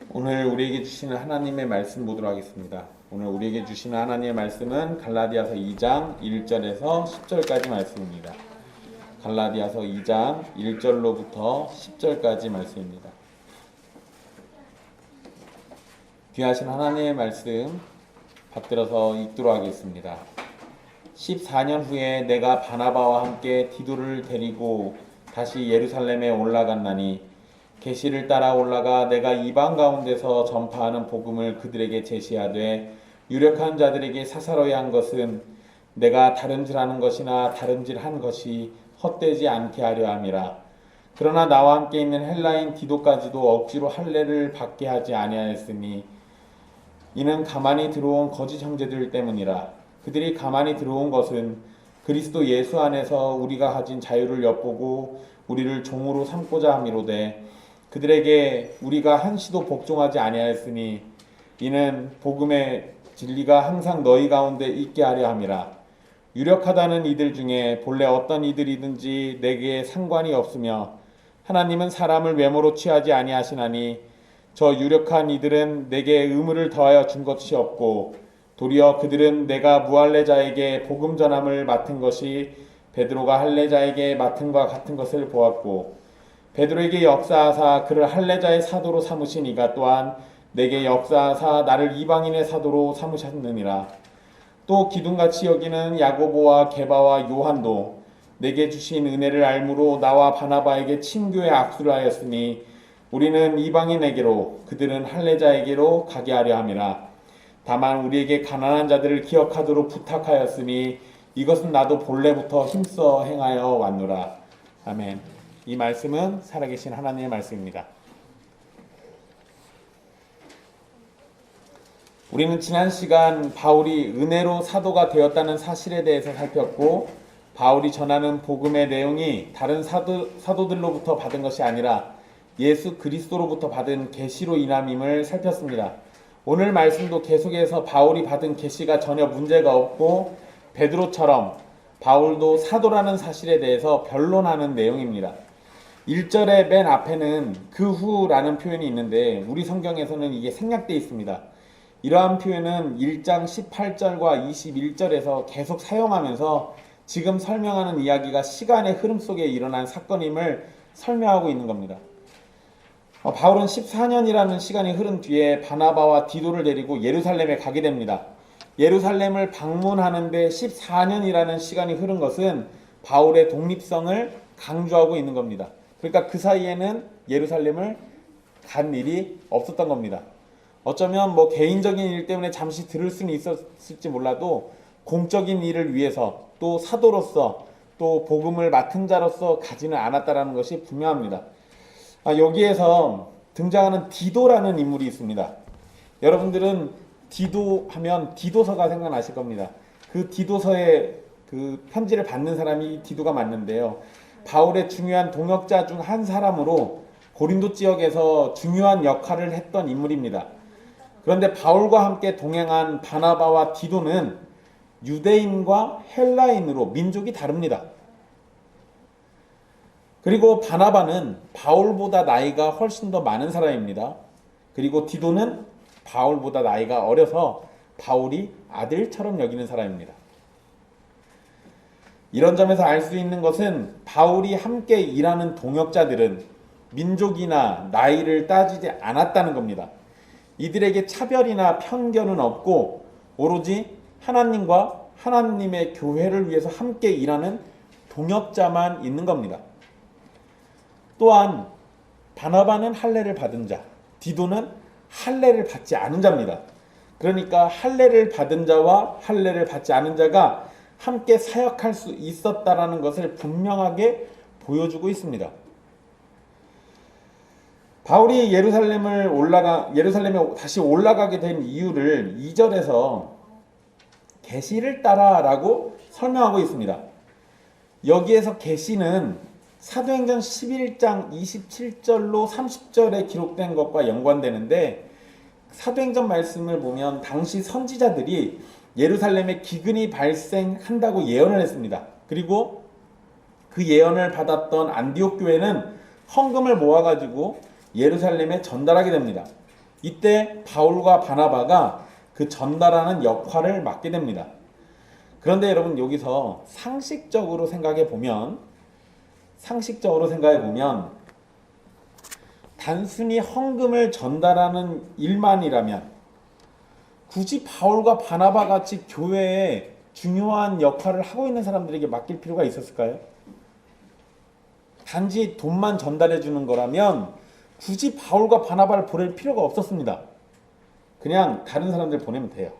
오늘 우리에게 주시는 하나님의 말씀 보도록 하겠습니다. 오늘 우리에게 주시는 하나님의 말씀은 갈라디아서 2장 1절에서 10절까지 말씀입니다. 갈라디아서 2장 1절로부터 10절까지 말씀입니다. 귀하신 하나님의 말씀 받들어서 읽도록 하겠습니다. 14년 후에 내가 바나바와 함께 디도를 데리고 다시 예루살렘에 올라갔나니 계시를 따라 올라가 내가 이방 가운데서 전파하는 복음을 그들에게 제시하되 유력한 자들에게 사사로이 한 것은 내가 다름질하는 것이나 다름질한 것이 헛되지 않게 하려 함이라. 그러나 나와 함께 있는 헬라인 디도까지도 억지로 할례를 받게 하지 아니하였으니 이는 가만히 들어온 거짓 형제들 때문이라. 그들이 가만히 들어온 것은 그리스도 예수 안에서 우리가 가진 자유를 엿보고 우리를 종으로 삼고자 함이로되 그들에게 우리가 한시도 복종하지 아니하였으니 이는 복음의 진리가 항상 너희 가운데 있게 하려 함이라. 유력하다는 이들 중에 본래 어떤 이들이든지 내게 상관이 없으며 하나님은 사람을 외모로 취하지 아니하시나니 저 유력한 이들은 내게 의무를 더하여 준 것이 없고 도리어 그들은 내가 무할례자에게 복음 전함을 맡은 것이 베드로가 할례자에게 맡은 것과 같은 것을 보았고 베드로에게 역사하사 그를 할례자의 사도로 삼으신 이가 또한 내게 역사하사 나를 이방인의 사도로 삼으셨느니라. 또 기둥같이 여기는 야고보와 게바와 요한도 내게 주신 은혜를 알므로 나와 바나바에게 친교의 악수를 하였으니 우리는 이방인에게로 그들은 할례자에게로 가게 하려 함이라. 다만 우리에게 가난한 자들을 기억하도록 부탁하였으니 이것은 나도 본래부터 힘써 행하여 왔노라. 아멘. 이 말씀은 살아계신 하나님의 말씀입니다. 우리는 지난 시간 바울이 은혜로 사도가 되었다는 사실에 대해서 살폈고 바울이 전하는 복음의 내용이 다른 사도들로부터 받은 것이 아니라 예수 그리스도로부터 받은 계시로 인함임을 살폈습니다. 오늘 말씀도 계속해서 바울이 받은 계시가 전혀 문제가 없고 베드로처럼 바울도 사도라는 사실에 대해서 변론하는 내용입니다. 1절의 맨 앞에는 그 후라는 표현이 있는데 우리 성경에서는 이게 생략되어 있습니다. 이러한 표현은 1장 18절과 21절에서 계속 사용하면서 지금 설명하는 이야기가 시간의 흐름 속에 일어난 사건임을 설명하고 있는 겁니다. 바울은 14년이라는 시간이 흐른 뒤에 바나바와 디도를 데리고 예루살렘에 가게 됩니다. 예루살렘을 방문하는데 14년이라는 시간이 흐른 것은 바울의 독립성을 강조하고 있는 겁니다. 그러니까 그 사이에는 예루살렘을 간 일이 없었던 겁니다. 어쩌면 개인적인 일 때문에 잠시 들을 수는 있었을지 몰라도 공적인 일을 위해서 또 사도로서 또 복음을 맡은 자로서 가지는 않았다라는 것이 분명합니다. 여기에서 등장하는 디도라는 인물이 있습니다. 여러분들은 디도 하면 디도서가 생각나실 겁니다. 그 디도서의 그 편지를 받는 사람이 디도가 맞는데요. 바울의 중요한 동역자 중 한 사람으로 고린도 지역에서 중요한 역할을 했던 인물입니다. 그런데 바울과 함께 동행한 바나바와 디도는 유대인과 헬라인으로 민족이 다릅니다. 그리고 바나바는 바울보다 나이가 훨씬 더 많은 사람입니다. 그리고 디도는 바울보다 나이가 어려서 바울이 아들처럼 여기는 사람입니다. 이런 점에서 알 수 있는 것은 바울이 함께 일하는 동역자들은 민족이나 나이를 따지지 않았다는 겁니다. 이들에게 차별이나 편견은 없고 오로지 하나님과 하나님의 교회를 위해서 함께 일하는 동역자만 있는 겁니다. 또한 바나바는 할례를 받은 자, 디도는 할례를 받지 않은 자입니다. 그러니까 할례를 받은 자와 할례를 받지 않은 자가 함께 사역할 수 있었다라는 것을 분명하게 보여주고 있습니다. 바울이 예루살렘에 다시 올라가게 된 이유를 2절에서 계시를 따라라고 설명하고 있습니다. 여기에서 계시는 사도행전 11장 27절로 30절에 기록된 것과 연관되는데 사도행전 말씀을 보면 당시 선지자들이 예루살렘에 기근이 발생한다고 예언을 했습니다. 그리고 그 예언을 받았던 안디옥 교회는 헌금을 모아가지고 예루살렘에 전달하게 됩니다. 이때 바울과 바나바가 그 전달하는 역할을 맡게 됩니다. 그런데 여러분 여기서 상식적으로 생각해 보면 단순히 헌금을 전달하는 일만이라면 굳이 바울과 바나바 같이 교회에 중요한 역할을 하고 있는 사람들에게 맡길 필요가 있었을까요? 단지 돈만 전달해 주는 거라면 굳이 바울과 바나바를 보낼 필요가 없었습니다. 그냥 다른 사람들 보내면 돼요.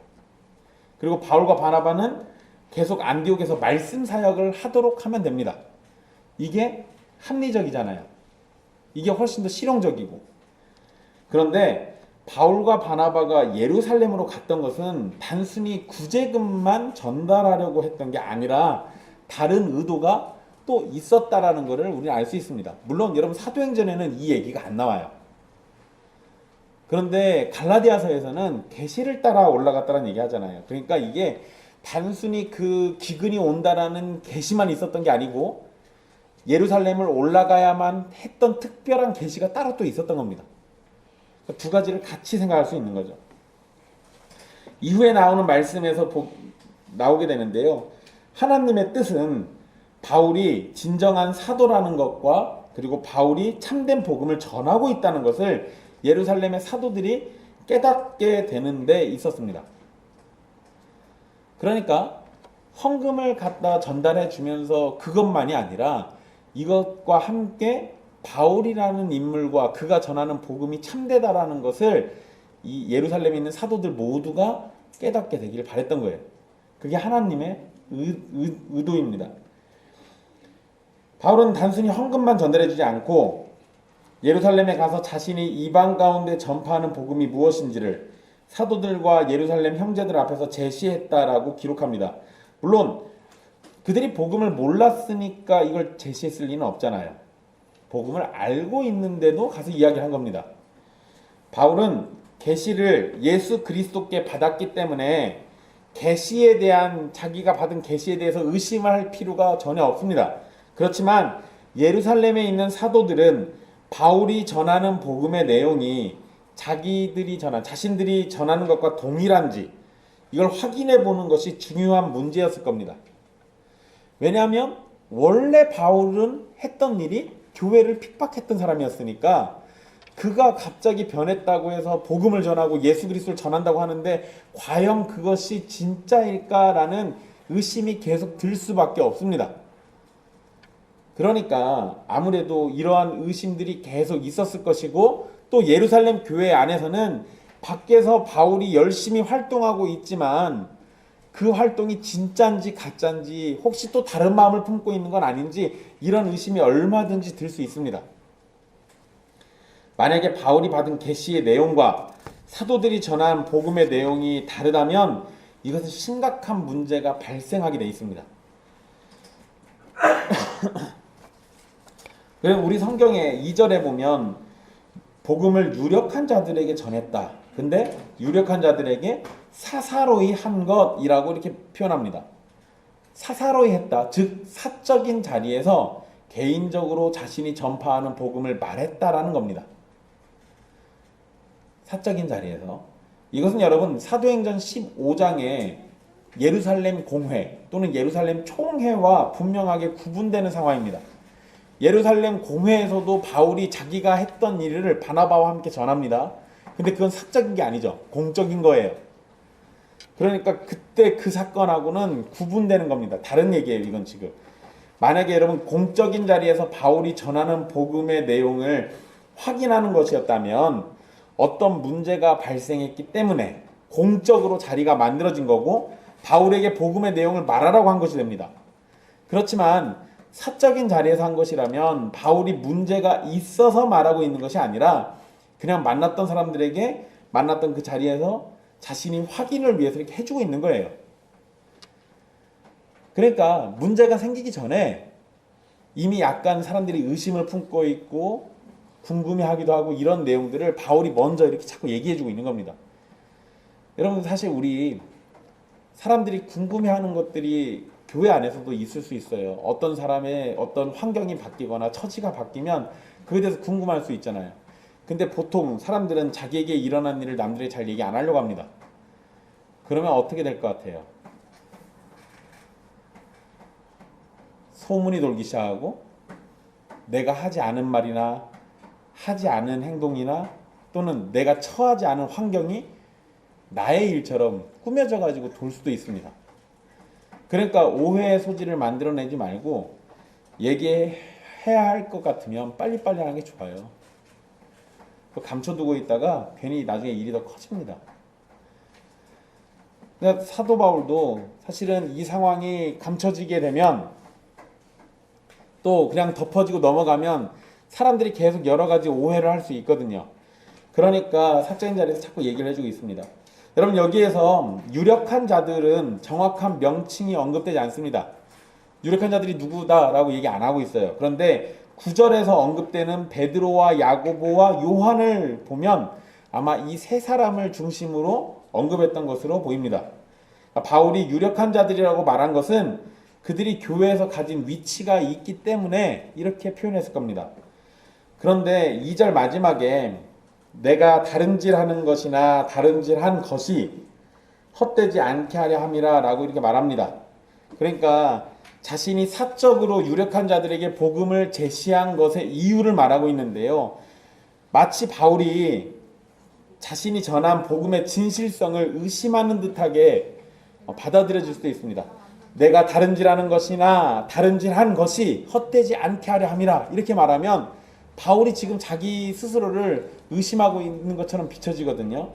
그리고 바울과 바나바는 계속 안디옥에서 말씀 사역을 하도록 하면 됩니다. 이게 합리적이잖아요. 이게 훨씬 더 실용적이고. 그런데 바울과 바나바가 예루살렘으로 갔던 것은 단순히 구제금만 전달하려고 했던 게 아니라 다른 의도가 또 있었다라는 것을 우리는 알 수 있습니다. 물론 여러분 사도행전에는 이 얘기가 안 나와요. 그런데 갈라디아서에서는 계시를 따라 올라갔다는 얘기 하잖아요. 그러니까 이게 단순히 그 기근이 온다라는 계시만 있었던 게 아니고 예루살렘을 올라가야만 했던 특별한 계시가 따로 또 있었던 겁니다. 두 가지를 같이 생각할 수 있는 거죠. 이후에 나오는 말씀에서 나오게 되는데요. 하나님의 뜻은 바울이 진정한 사도라는 것과 그리고 바울이 참된 복음을 전하고 있다는 것을 예루살렘의 사도들이 깨닫게 되는 데 있었습니다. 그러니까 헌금을 갖다 전달해 주면서 그것만이 아니라 이것과 함께 바울이라는 인물과 그가 전하는 복음이 참되다라는 것을 이 예루살렘에 있는 사도들 모두가 깨닫게 되기를 바랬던 거예요. 그게 하나님의 의도입니다. 바울은 단순히 헌금만 전달해 주지 않고 예루살렘에 가서 자신이 이방 가운데 전파하는 복음이 무엇인지를 사도들과 예루살렘 형제들 앞에서 제시했다라고 기록합니다. 물론 그들이 복음을 몰랐으니까 이걸 제시했을 리는 없잖아요. 복음을 알고 있는데도 가서 이야기를 한 겁니다. 바울은 계시를 예수 그리스도께 받았기 때문에 계시에 대한 자기가 받은 계시에 대해서 의심할 필요가 전혀 없습니다. 그렇지만 예루살렘에 있는 사도들은 바울이 전하는 복음의 내용이 자신들이 전하는 것과 동일한지 이걸 확인해 보는 것이 중요한 문제였을 겁니다. 왜냐하면 원래 바울은 했던 일이 교회를 핍박했던 사람이었으니까 그가 갑자기 변했다고 해서 복음을 전하고 예수 그리스도를 전한다고 하는데 과연 그것이 진짜일까라는 의심이 계속 들 수밖에 없습니다. 그러니까 아무래도 이러한 의심들이 계속 있었을 것이고 또 예루살렘 교회 안에서는 밖에서 바울이 열심히 활동하고 있지만 그 활동이 진짜인지 가짜인지 혹시 또 다른 마음을 품고 있는 건 아닌지 이런 의심이 얼마든지 들 수 있습니다. 만약에 바울이 받은 계시의 내용과 사도들이 전한 복음의 내용이 다르다면 이것은 심각한 문제가 발생하게 돼 있습니다. 우리 성경에 2절에 보면 복음을 유력한 자들에게 전했다. 근데 유력한 자들에게 사사로이 한 것이라고 이렇게 표현합니다. 사사로이 했다. 즉 사적인 자리에서 개인적으로 자신이 전파하는 복음을 말했다라는 겁니다. 사적인 자리에서. 이것은 여러분 사도행전 15장에 예루살렘 공회 또는 예루살렘 총회와 분명하게 구분되는 상황입니다. 예루살렘 공회에서도 바울이 자기가 했던 일을 바나바와 함께 전합니다. 근데 그건 사적인 게 아니죠. 공적인 거예요. 그러니까 그때 그 사건하고는 구분되는 겁니다. 다른 얘기예요, 이건 지금. 만약에 여러분 공적인 자리에서 바울이 전하는 복음의 내용을 확인하는 것이었다면 어떤 문제가 발생했기 때문에 공적으로 자리가 만들어진 거고 바울에게 복음의 내용을 말하라고 한 것이 됩니다. 그렇지만 사적인 자리에서 한 것이라면 바울이 문제가 있어서 말하고 있는 것이 아니라 그냥 만났던 사람들에게 만났던 그 자리에서 자신이 확인을 위해서 이렇게 해주고 있는 거예요. 그러니까 문제가 생기기 전에 이미 약간 사람들이 의심을 품고 있고 궁금해하기도 하고 이런 내용들을 바울이 먼저 이렇게 자꾸 얘기해주고 있는 겁니다. 여러분 사실 우리 사람들이 궁금해하는 것들이 교회 안에서도 있을 수 있어요. 어떤 사람의 어떤 환경이 바뀌거나 처지가 바뀌면 그에 대해서 궁금할 수 있잖아요. 근데 보통 사람들은 자기에게 일어난 일을 남들에게 잘 얘기 안 하려고 합니다. 그러면 어떻게 될 것 같아요? 소문이 돌기 시작하고 내가 하지 않은 말이나 하지 않은 행동이나 또는 내가 처하지 않은 환경이 나의 일처럼 꾸며져 가지고 돌 수도 있습니다. 그러니까 오해의 소지를 만들어내지 말고 얘기해야 할 것 같으면 빨리빨리 하는 게 좋아요. 감춰두고 있다가 괜히 나중에 일이 더 커집니다. 그러니까 사도 바울도 사실은 이 상황이 감춰지게 되면 또 그냥 덮어지고 넘어가면 사람들이 계속 여러 가지 오해를 할 수 있거든요. 그러니까 사적인 자리에서 자꾸 얘기를 해주고 있습니다. 여러분 여기에서 유력한 자들은 정확한 명칭이 언급되지 않습니다. 유력한 자들이 누구다라고 얘기 안 하고 있어요. 그런데 9절에서 언급되는 베드로와 야고보와 요한을 보면 아마 이 세 사람을 중심으로 언급했던 것으로 보입니다. 바울이 유력한 자들이라고 말한 것은 그들이 교회에서 가진 위치가 있기 때문에 이렇게 표현했을 겁니다. 그런데 2절 마지막에 내가 다른질하는 것이나 다른질한 것이 헛되지 않게 하려 함이라 라고 이렇게 말합니다. 그러니까 자신이 사적으로 유력한 자들에게 복음을 제시한 것의 이유를 말하고 있는데요. 마치 바울이 자신이 전한 복음의 진실성을 의심하는 듯하게 받아들여질 수도 있습니다. 내가 다른질하는 것이나 다른질한 것이 헛되지 않게 하려 함이라 이렇게 말하면 바울이 지금 자기 스스로를 의심하고 있는 것처럼 비춰지거든요.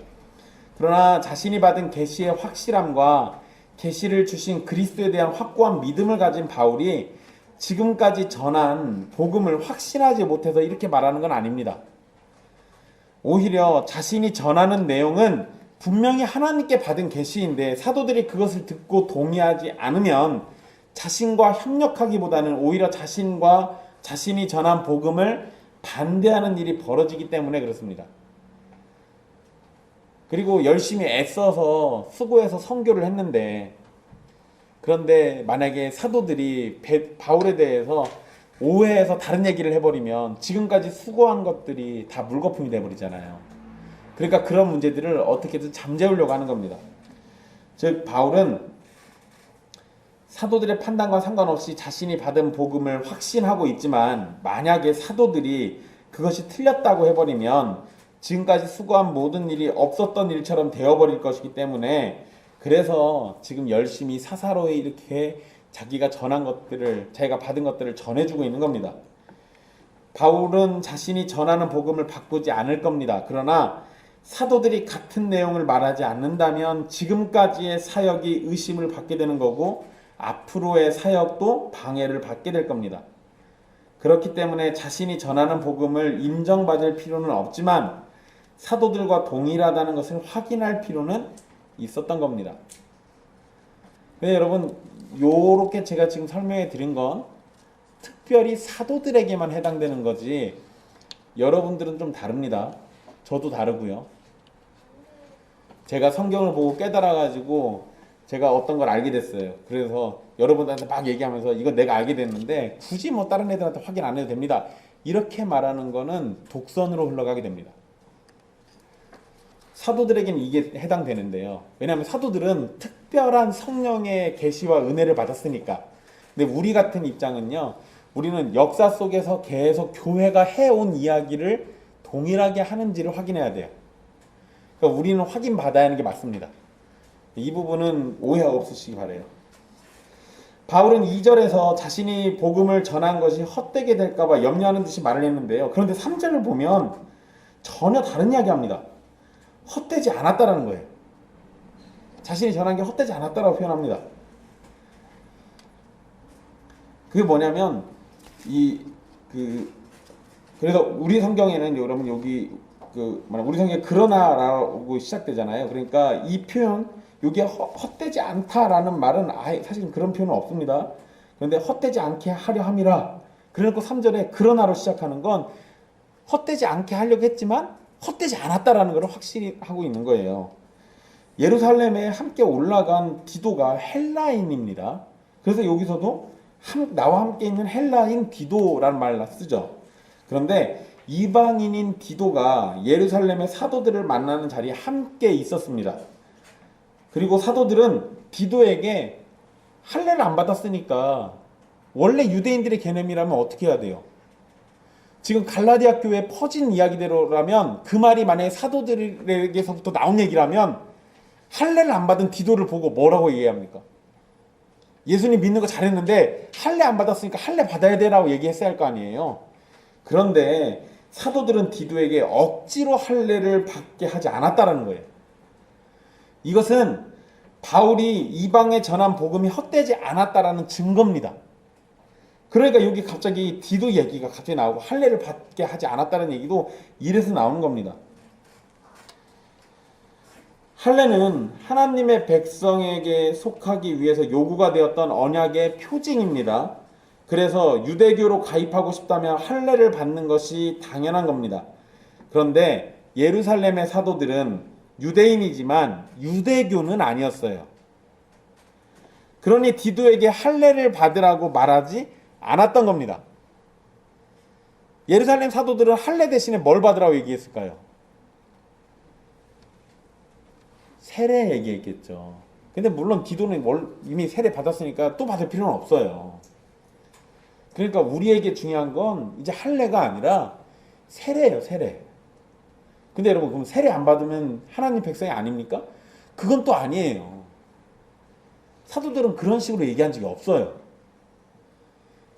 그러나 자신이 받은 계시의 확실함과 계시를 주신 그리스도에 대한 확고한 믿음을 가진 바울이 지금까지 전한 복음을 확신하지 못해서 이렇게 말하는 건 아닙니다. 오히려 자신이 전하는 내용은 분명히 하나님께 받은 계시인데 사도들이 그것을 듣고 동의하지 않으면 자신과 협력하기보다는 오히려 자신과 자신이 전한 복음을 반대하는 일이 벌어지기 때문에 그렇습니다. 그리고 열심히 애써서 수고해서 선교를 했는데 그런데 만약에 사도들이 바울에 대해서 오해해서 다른 얘기를 해버리면 지금까지 수고한 것들이 다 물거품이 돼버리잖아요. 그러니까 그런 문제들을 어떻게든 잠재우려고 하는 겁니다. 즉 바울은 사도들의 판단과 상관없이 자신이 받은 복음을 확신하고 있지만 만약에 사도들이 그것이 틀렸다고 해버리면 지금까지 수고한 모든 일이 없었던 일처럼 되어버릴 것이기 때문에 그래서 지금 열심히 사사로이 이렇게 자기가 전한 것들을 자기가 받은 것들을 전해주고 있는 겁니다. 바울은 자신이 전하는 복음을 바꾸지 않을 겁니다. 그러나 사도들이 같은 내용을 말하지 않는다면 지금까지의 사역이 의심을 받게 되는 거고 앞으로의 사역도 방해를 받게 될 겁니다. 그렇기 때문에 자신이 전하는 복음을 인정받을 필요는 없지만 사도들과 동일하다는 것을 확인할 필요는 있었던 겁니다. 네, 여러분 요렇게 제가 지금 설명해 드린 건 특별히 사도들에게만 해당되는 거지 여러분들은 좀 다릅니다. 저도 다르고요. 제가 성경을 보고 깨달아 가지고 제가 어떤 걸 알게 됐어요. 그래서 여러분들한테 막 얘기하면서 이거 내가 알게 됐는데 굳이 뭐 다른 애들한테 확인 안 해도 됩니다. 이렇게 말하는 거는 독선으로 흘러가게 됩니다. 사도들에게는 이게 해당되는데요. 왜냐하면 사도들은 특별한 성령의 계시와 은혜를 받았으니까. 근데 우리 같은 입장은요. 우리는 역사 속에서 계속 교회가 해온 이야기를 동일하게 하는지를 확인해야 돼요. 그러니까 우리는 확인받아야 하는 게 맞습니다. 이 부분은 오해 없으시기 바라요. 바울은 2절에서 자신이 복음을 전한 것이 헛되게 될까봐 염려하는 듯이 말을 했는데요. 그런데 3절을 보면 전혀 다른 이야기합니다. 헛되지 않았다라는 거예요. 자신이 전한 게 헛되지 않았다라고 표현합니다. 그게 뭐냐면 그래서 우리 성경에는 여러분 여기 우리 성경에 그러나라고 시작되잖아요. 그러니까 이 표현 여기에 헛되지 않다라는 말은 아예 사실 그런 표현은 없습니다. 그런데 헛되지 않게 하려 함이라. 그래놓고 3절에 그러나로 시작하는 건 헛되지 않게 하려고 했지만 헛되지 않았다라는 걸 확실히 하고 있는 거예요. 예루살렘에 함께 올라간 디도가 헬라인입니다. 그래서 여기서도 나와 함께 있는 헬라인 디도라는 말을 쓰죠. 그런데 이방인인 디도가 예루살렘의 사도들을 만나는 자리에 함께 있었습니다. 그리고 사도들은 디도에게 할례를 안 받았으니까 원래 유대인들의 개념이라면 어떻게 해야 돼요? 지금 갈라디아 교회에 퍼진 이야기대로라면 그 말이 만약에 사도들에게서부터 나온 얘기라면 할례를 안 받은 디도를 보고 뭐라고 얘기합니까? 예수님 믿는 거 잘했는데 할례 안 받았으니까 할례 받아야 되라고 얘기했어야 할 거 아니에요. 그런데 사도들은 디도에게 억지로 할례를 받게 하지 않았다라는 거예요. 이것은 바울이 이방에 전한 복음이 헛되지 않았다라는 증거입니다. 그러니까 여기 갑자기 디도 얘기가 갑자기 나오고 할례를 받게 하지 않았다는 얘기도 이래서 나오는 겁니다. 할례는 하나님의 백성에게 속하기 위해서 요구가 되었던 언약의 표징입니다. 그래서 유대교로 가입하고 싶다면 할례를 받는 것이 당연한 겁니다. 그런데 예루살렘의 사도들은 유대인이지만 유대교는 아니었어요. 그러니 디도에게 할례를 받으라고 말하지 않았던 겁니다. 예루살렘 사도들은 할례 대신에 뭘 받으라고 얘기했을까요? 세례 얘기했겠죠. 근데 물론 디도는 이미 세례 받았으니까 또 받을 필요는 없어요. 그러니까 우리에게 중요한 건 이제 할례가 아니라 세례예요, 세례. 근데 여러분, 그럼 세례 안 받으면 하나님 백성이 아닙니까? 그건 또 아니에요. 사도들은 그런 식으로 얘기한 적이 없어요.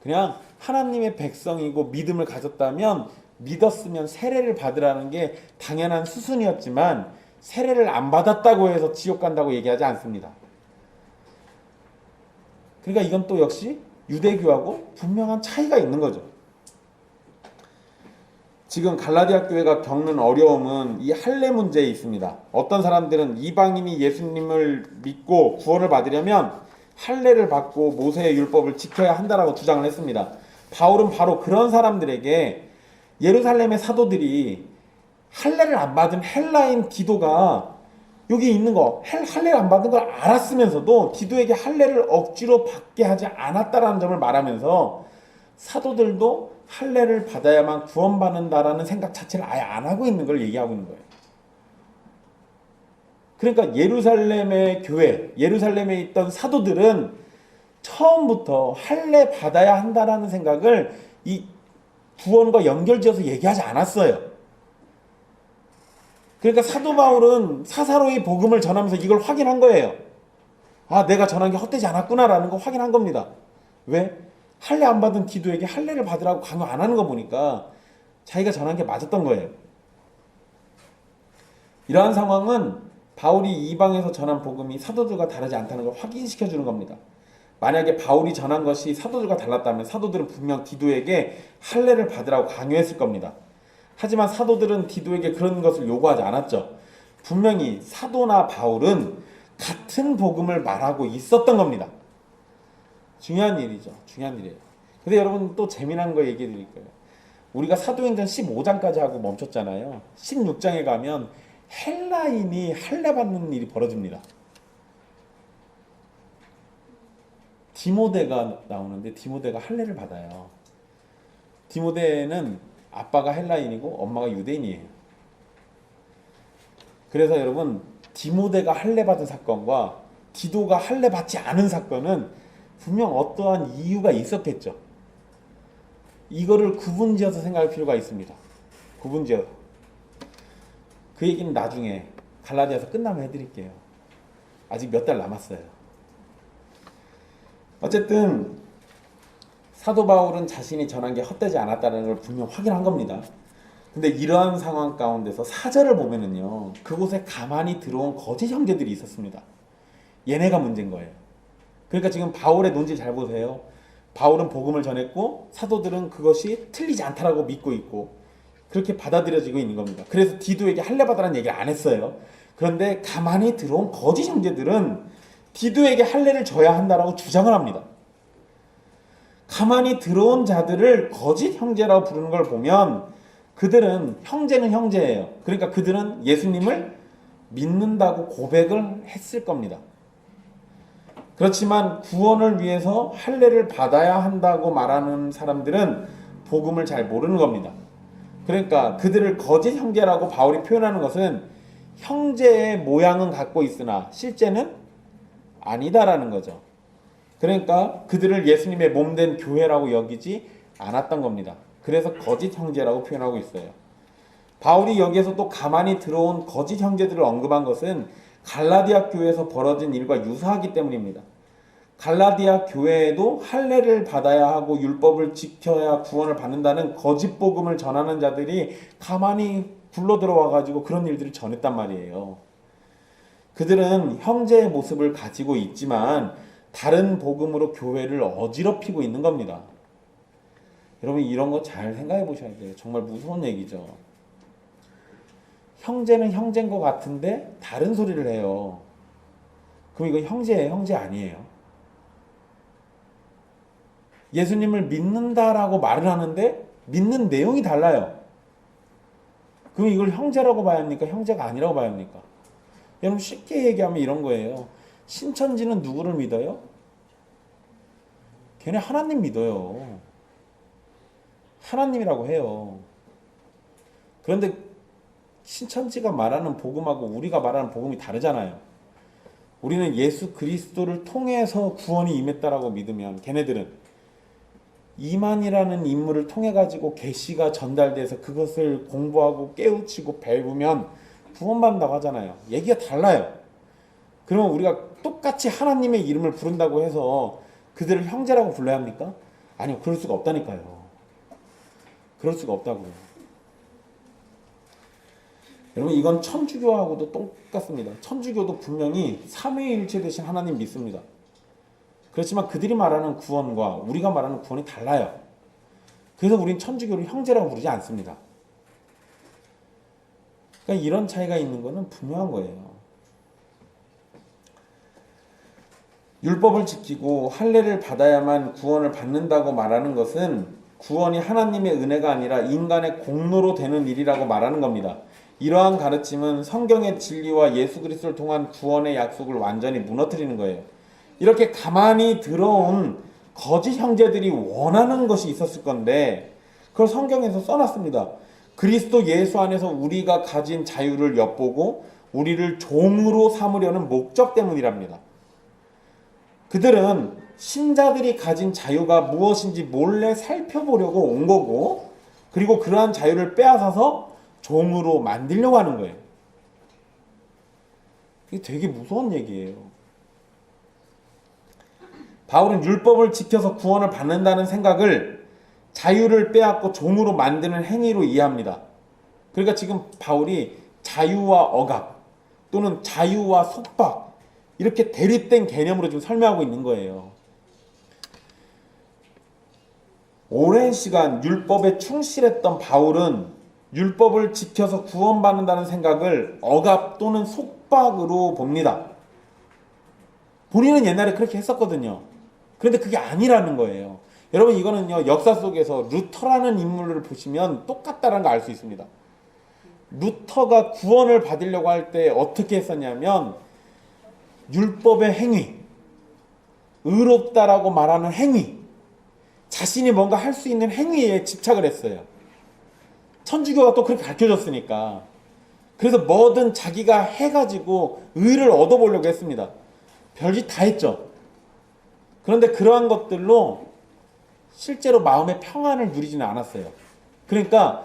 그냥 하나님의 백성이고 믿음을 가졌다면 믿었으면 세례를 받으라는 게 당연한 수순이었지만 세례를 안 받았다고 해서 지옥 간다고 얘기하지 않습니다. 그러니까 이건 또 역시 유대교하고 분명한 차이가 있는 거죠. 지금 갈라디아 교회가 겪는 어려움은 이 할례 문제에 있습니다. 어떤 사람들은 이방인이 예수님을 믿고 구원을 받으려면 할례를 받고 모세의 율법을 지켜야 한다라고 주장을 했습니다. 바울은 바로 그런 사람들에게 예루살렘의 사도들이 할례를 안 받은 헬라인 디도가 여기 있는 거 할례를 안 받은 걸 알았으면서도 디도에게 할례를 억지로 받게 하지 않았다라는 점을 말하면서 사도들도 할례를 받아야만 구원받는다라는 생각 자체를 아예 안 하고 있는 걸 얘기하고 있는 거예요. 그러니까 예루살렘의 교회, 예루살렘에 있던 사도들은 처음부터 할례 받아야 한다라는 생각을 이 구원과 연결지어서 얘기하지 않았어요. 그러니까 사도 바울은 사사로이 복음을 전하면서 이걸 확인한 거예요. 아, 내가 전한 게 헛되지 않았구나라는 거 확인한 겁니다. 왜? 할례 안 받은 디도에게 할례를 받으라고 강요 안 하는 거 보니까 자기가 전한 게 맞았던 거예요. 이러한 상황은 바울이 이방에서 전한 복음이 사도들과 다르지 않다는 걸 확인시켜 주는 겁니다. 만약에 바울이 전한 것이 사도들과 달랐다면 사도들은 분명 디도에게 할례를 받으라고 강요했을 겁니다. 하지만 사도들은 디도에게 그런 것을 요구하지 않았죠. 분명히 사도나 바울은 같은 복음을 말하고 있었던 겁니다. 중요한 일이죠. 중요한 일이에요. 근데 여러분 또 재미난 거 얘기해 드릴 거예요. 우리가 사도행전 15장까지 하고 멈췄잖아요. 16장에 가면 헬라인이 할례 받는 일이 벌어집니다. 디모데가 나오는데 디모데가 할례를 받아요. 디모데는 아빠가 헬라인이고 엄마가 유대인이에요. 그래서 여러분 디모데가 할례 받은 사건과 디도가 할례 받지 않은 사건은 분명 어떠한 이유가 있었겠죠. 이거를 구분지어서 생각할 필요가 있습니다. 구분지어서. 그 얘기는 나중에 갈라디아서 끝나면 해드릴게요. 아직 몇 달 남았어요. 어쨌든 사도 바울은 자신이 전한 게 헛되지 않았다는 걸 분명 확인한 겁니다. 근데 이러한 상황 가운데서 4절을 보면은요, 그곳에 가만히 들어온 거짓 형제들이 있었습니다. 얘네가 문제인 거예요. 그러니까 지금 바울의 논지 잘 보세요. 바울은 복음을 전했고 사도들은 그것이 틀리지 않다라고 믿고 있고 그렇게 받아들여지고 있는 겁니다. 그래서 디도에게 할례 받으라는 얘기를 안 했어요. 그런데 가만히 들어온 거짓 형제들은 디도에게 할례를 줘야 한다라고 주장을 합니다. 가만히 들어온 자들을 거짓 형제라고 부르는 걸 보면 그들은 형제는 형제예요. 그러니까 그들은 예수님을 믿는다고 고백을 했을 겁니다. 그렇지만 구원을 위해서 할례를 받아야 한다고 말하는 사람들은 복음을 잘 모르는 겁니다. 그러니까 그들을 거짓 형제라고 바울이 표현하는 것은 형제의 모양은 갖고 있으나 실제는 아니다라는 거죠. 그러니까 그들을 예수님의 몸된 교회라고 여기지 않았던 겁니다. 그래서 거짓 형제라고 표현하고 있어요. 바울이 여기에서 또 가만히 들어온 거짓 형제들을 언급한 것은 갈라디아 교회에서 벌어진 일과 유사하기 때문입니다. 갈라디아 교회에도 할례를 받아야 하고 율법을 지켜야 구원을 받는다는 거짓 복음을 전하는 자들이 가만히 굴러 들어와 가지고 그런 일들을 전했단 말이에요. 그들은 형제의 모습을 가지고 있지만 다른 복음으로 교회를 어지럽히고 있는 겁니다. 여러분 이런 거 잘 생각해 보셔야 돼요. 정말 무서운 얘기죠. 형제는 형제인 것 같은데 다른 소리를 해요. 그럼 이거 형제예요? 형제 아니에요? 예수님을 믿는다라고 말을 하는데 믿는 내용이 달라요. 그럼 이걸 형제라고 봐야 합니까? 형제가 아니라고 봐야 합니까? 여러분 쉽게 얘기하면 이런 거예요. 신천지는 누구를 믿어요? 걔네 하나님 믿어요. 하나님이라고 해요. 그런데 신천지가 말하는 복음하고 우리가 말하는 복음이 다르잖아요. 우리는 예수 그리스도를 통해서 구원이 임했다라고 믿으면 걔네들은 이만이라는 인물을 통해 가지고 계시가 전달돼서 그것을 공부하고 깨우치고 배우면 구원받는다고 하잖아요. 얘기가 달라요. 그러면 우리가 똑같이 하나님의 이름을 부른다고 해서 그들을 형제라고 불러야 합니까? 아니요. 그럴 수가 없다니까요. 그럴 수가 없다고요. 여러분 이건 천주교하고도 똑같습니다. 천주교도 분명히 삼위일체 되신 하나님 믿습니다. 그렇지만 그들이 말하는 구원과 우리가 말하는 구원이 달라요. 그래서 우린 천주교를 형제라고 부르지 않습니다. 그러니까 이런 차이가 있는 것은 분명한 거예요. 율법을 지키고 할례를 받아야만 구원을 받는다고 말하는 것은 구원이 하나님의 은혜가 아니라 인간의 공로로 되는 일이라고 말하는 겁니다. 이러한 가르침은 성경의 진리와 예수 그리스도를 통한 구원의 약속을 완전히 무너뜨리는 거예요. 이렇게 가만히 들어온 거짓 형제들이 원하는 것이 있었을 건데 그걸 성경에서 써놨습니다. 그리스도 예수 안에서 우리가 가진 자유를 엿보고 우리를 종으로 삼으려는 목적 때문이랍니다. 그들은 신자들이 가진 자유가 무엇인지 몰래 살펴보려고 온 거고 그리고 그러한 자유를 빼앗아서 종으로 만들려고 하는 거예요. 이게 되게 무서운 얘기예요. 바울은 율법을 지켜서 구원을 받는다는 생각을 자유를 빼앗고 종으로 만드는 행위로 이해합니다. 그러니까 지금 바울이 자유와 억압 또는 자유와 속박 이렇게 대립된 개념으로 지금 설명하고 있는 거예요. 오랜 시간 율법에 충실했던 바울은 율법을 지켜서 구원받는다는 생각을 억압 또는 속박으로 봅니다. 본인은 옛날에 그렇게 했었거든요. 그런데 그게 아니라는 거예요. 여러분 이거는요 역사 속에서 루터라는 인물을 보시면 똑같다는 거 알 수 있습니다. 루터가 구원을 받으려고 할 때 어떻게 했었냐면 율법의 행위, 의롭다라고 말하는 행위, 자신이 뭔가 할 수 있는 행위에 집착을 했어요. 천주교가 또 그렇게 가르쳐줬으니까. 그래서 뭐든 자기가 해가지고 의를 얻어보려고 했습니다. 별짓 다 했죠. 그런데 그러한 것들로 실제로 마음의 평안을 누리지는 않았어요. 그러니까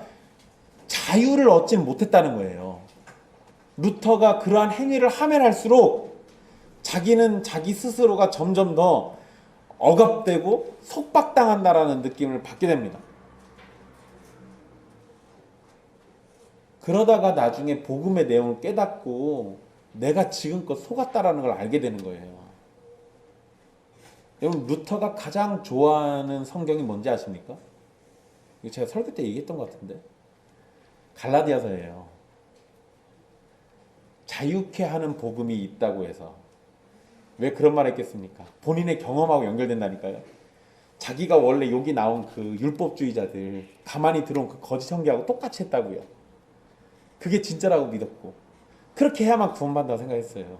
자유를 얻지는 못했다는 거예요. 루터가 그러한 행위를 하면 할수록 자기는 자기 스스로가 점점 더 억압되고 속박당한다라는 느낌을 받게 됩니다. 그러다가 나중에 복음의 내용을 깨닫고 내가 지금껏 속았다라는 걸 알게 되는 거예요. 여러분 루터가 가장 좋아하는 성경이 뭔지 아십니까? 이거 제가 설교 때 얘기했던 것 같은데 갈라디아서예요. 자유케 하는 복음이 있다고 해서 왜 그런 말 했겠습니까? 본인의 경험하고 연결된다니까요. 자기가 원래 여기 나온 그 율법주의자들 가만히 들어온 그 거짓 형제하고 똑같이 했다고요. 그게 진짜라고 믿었고 그렇게 해야만 구원받는다고 생각했어요.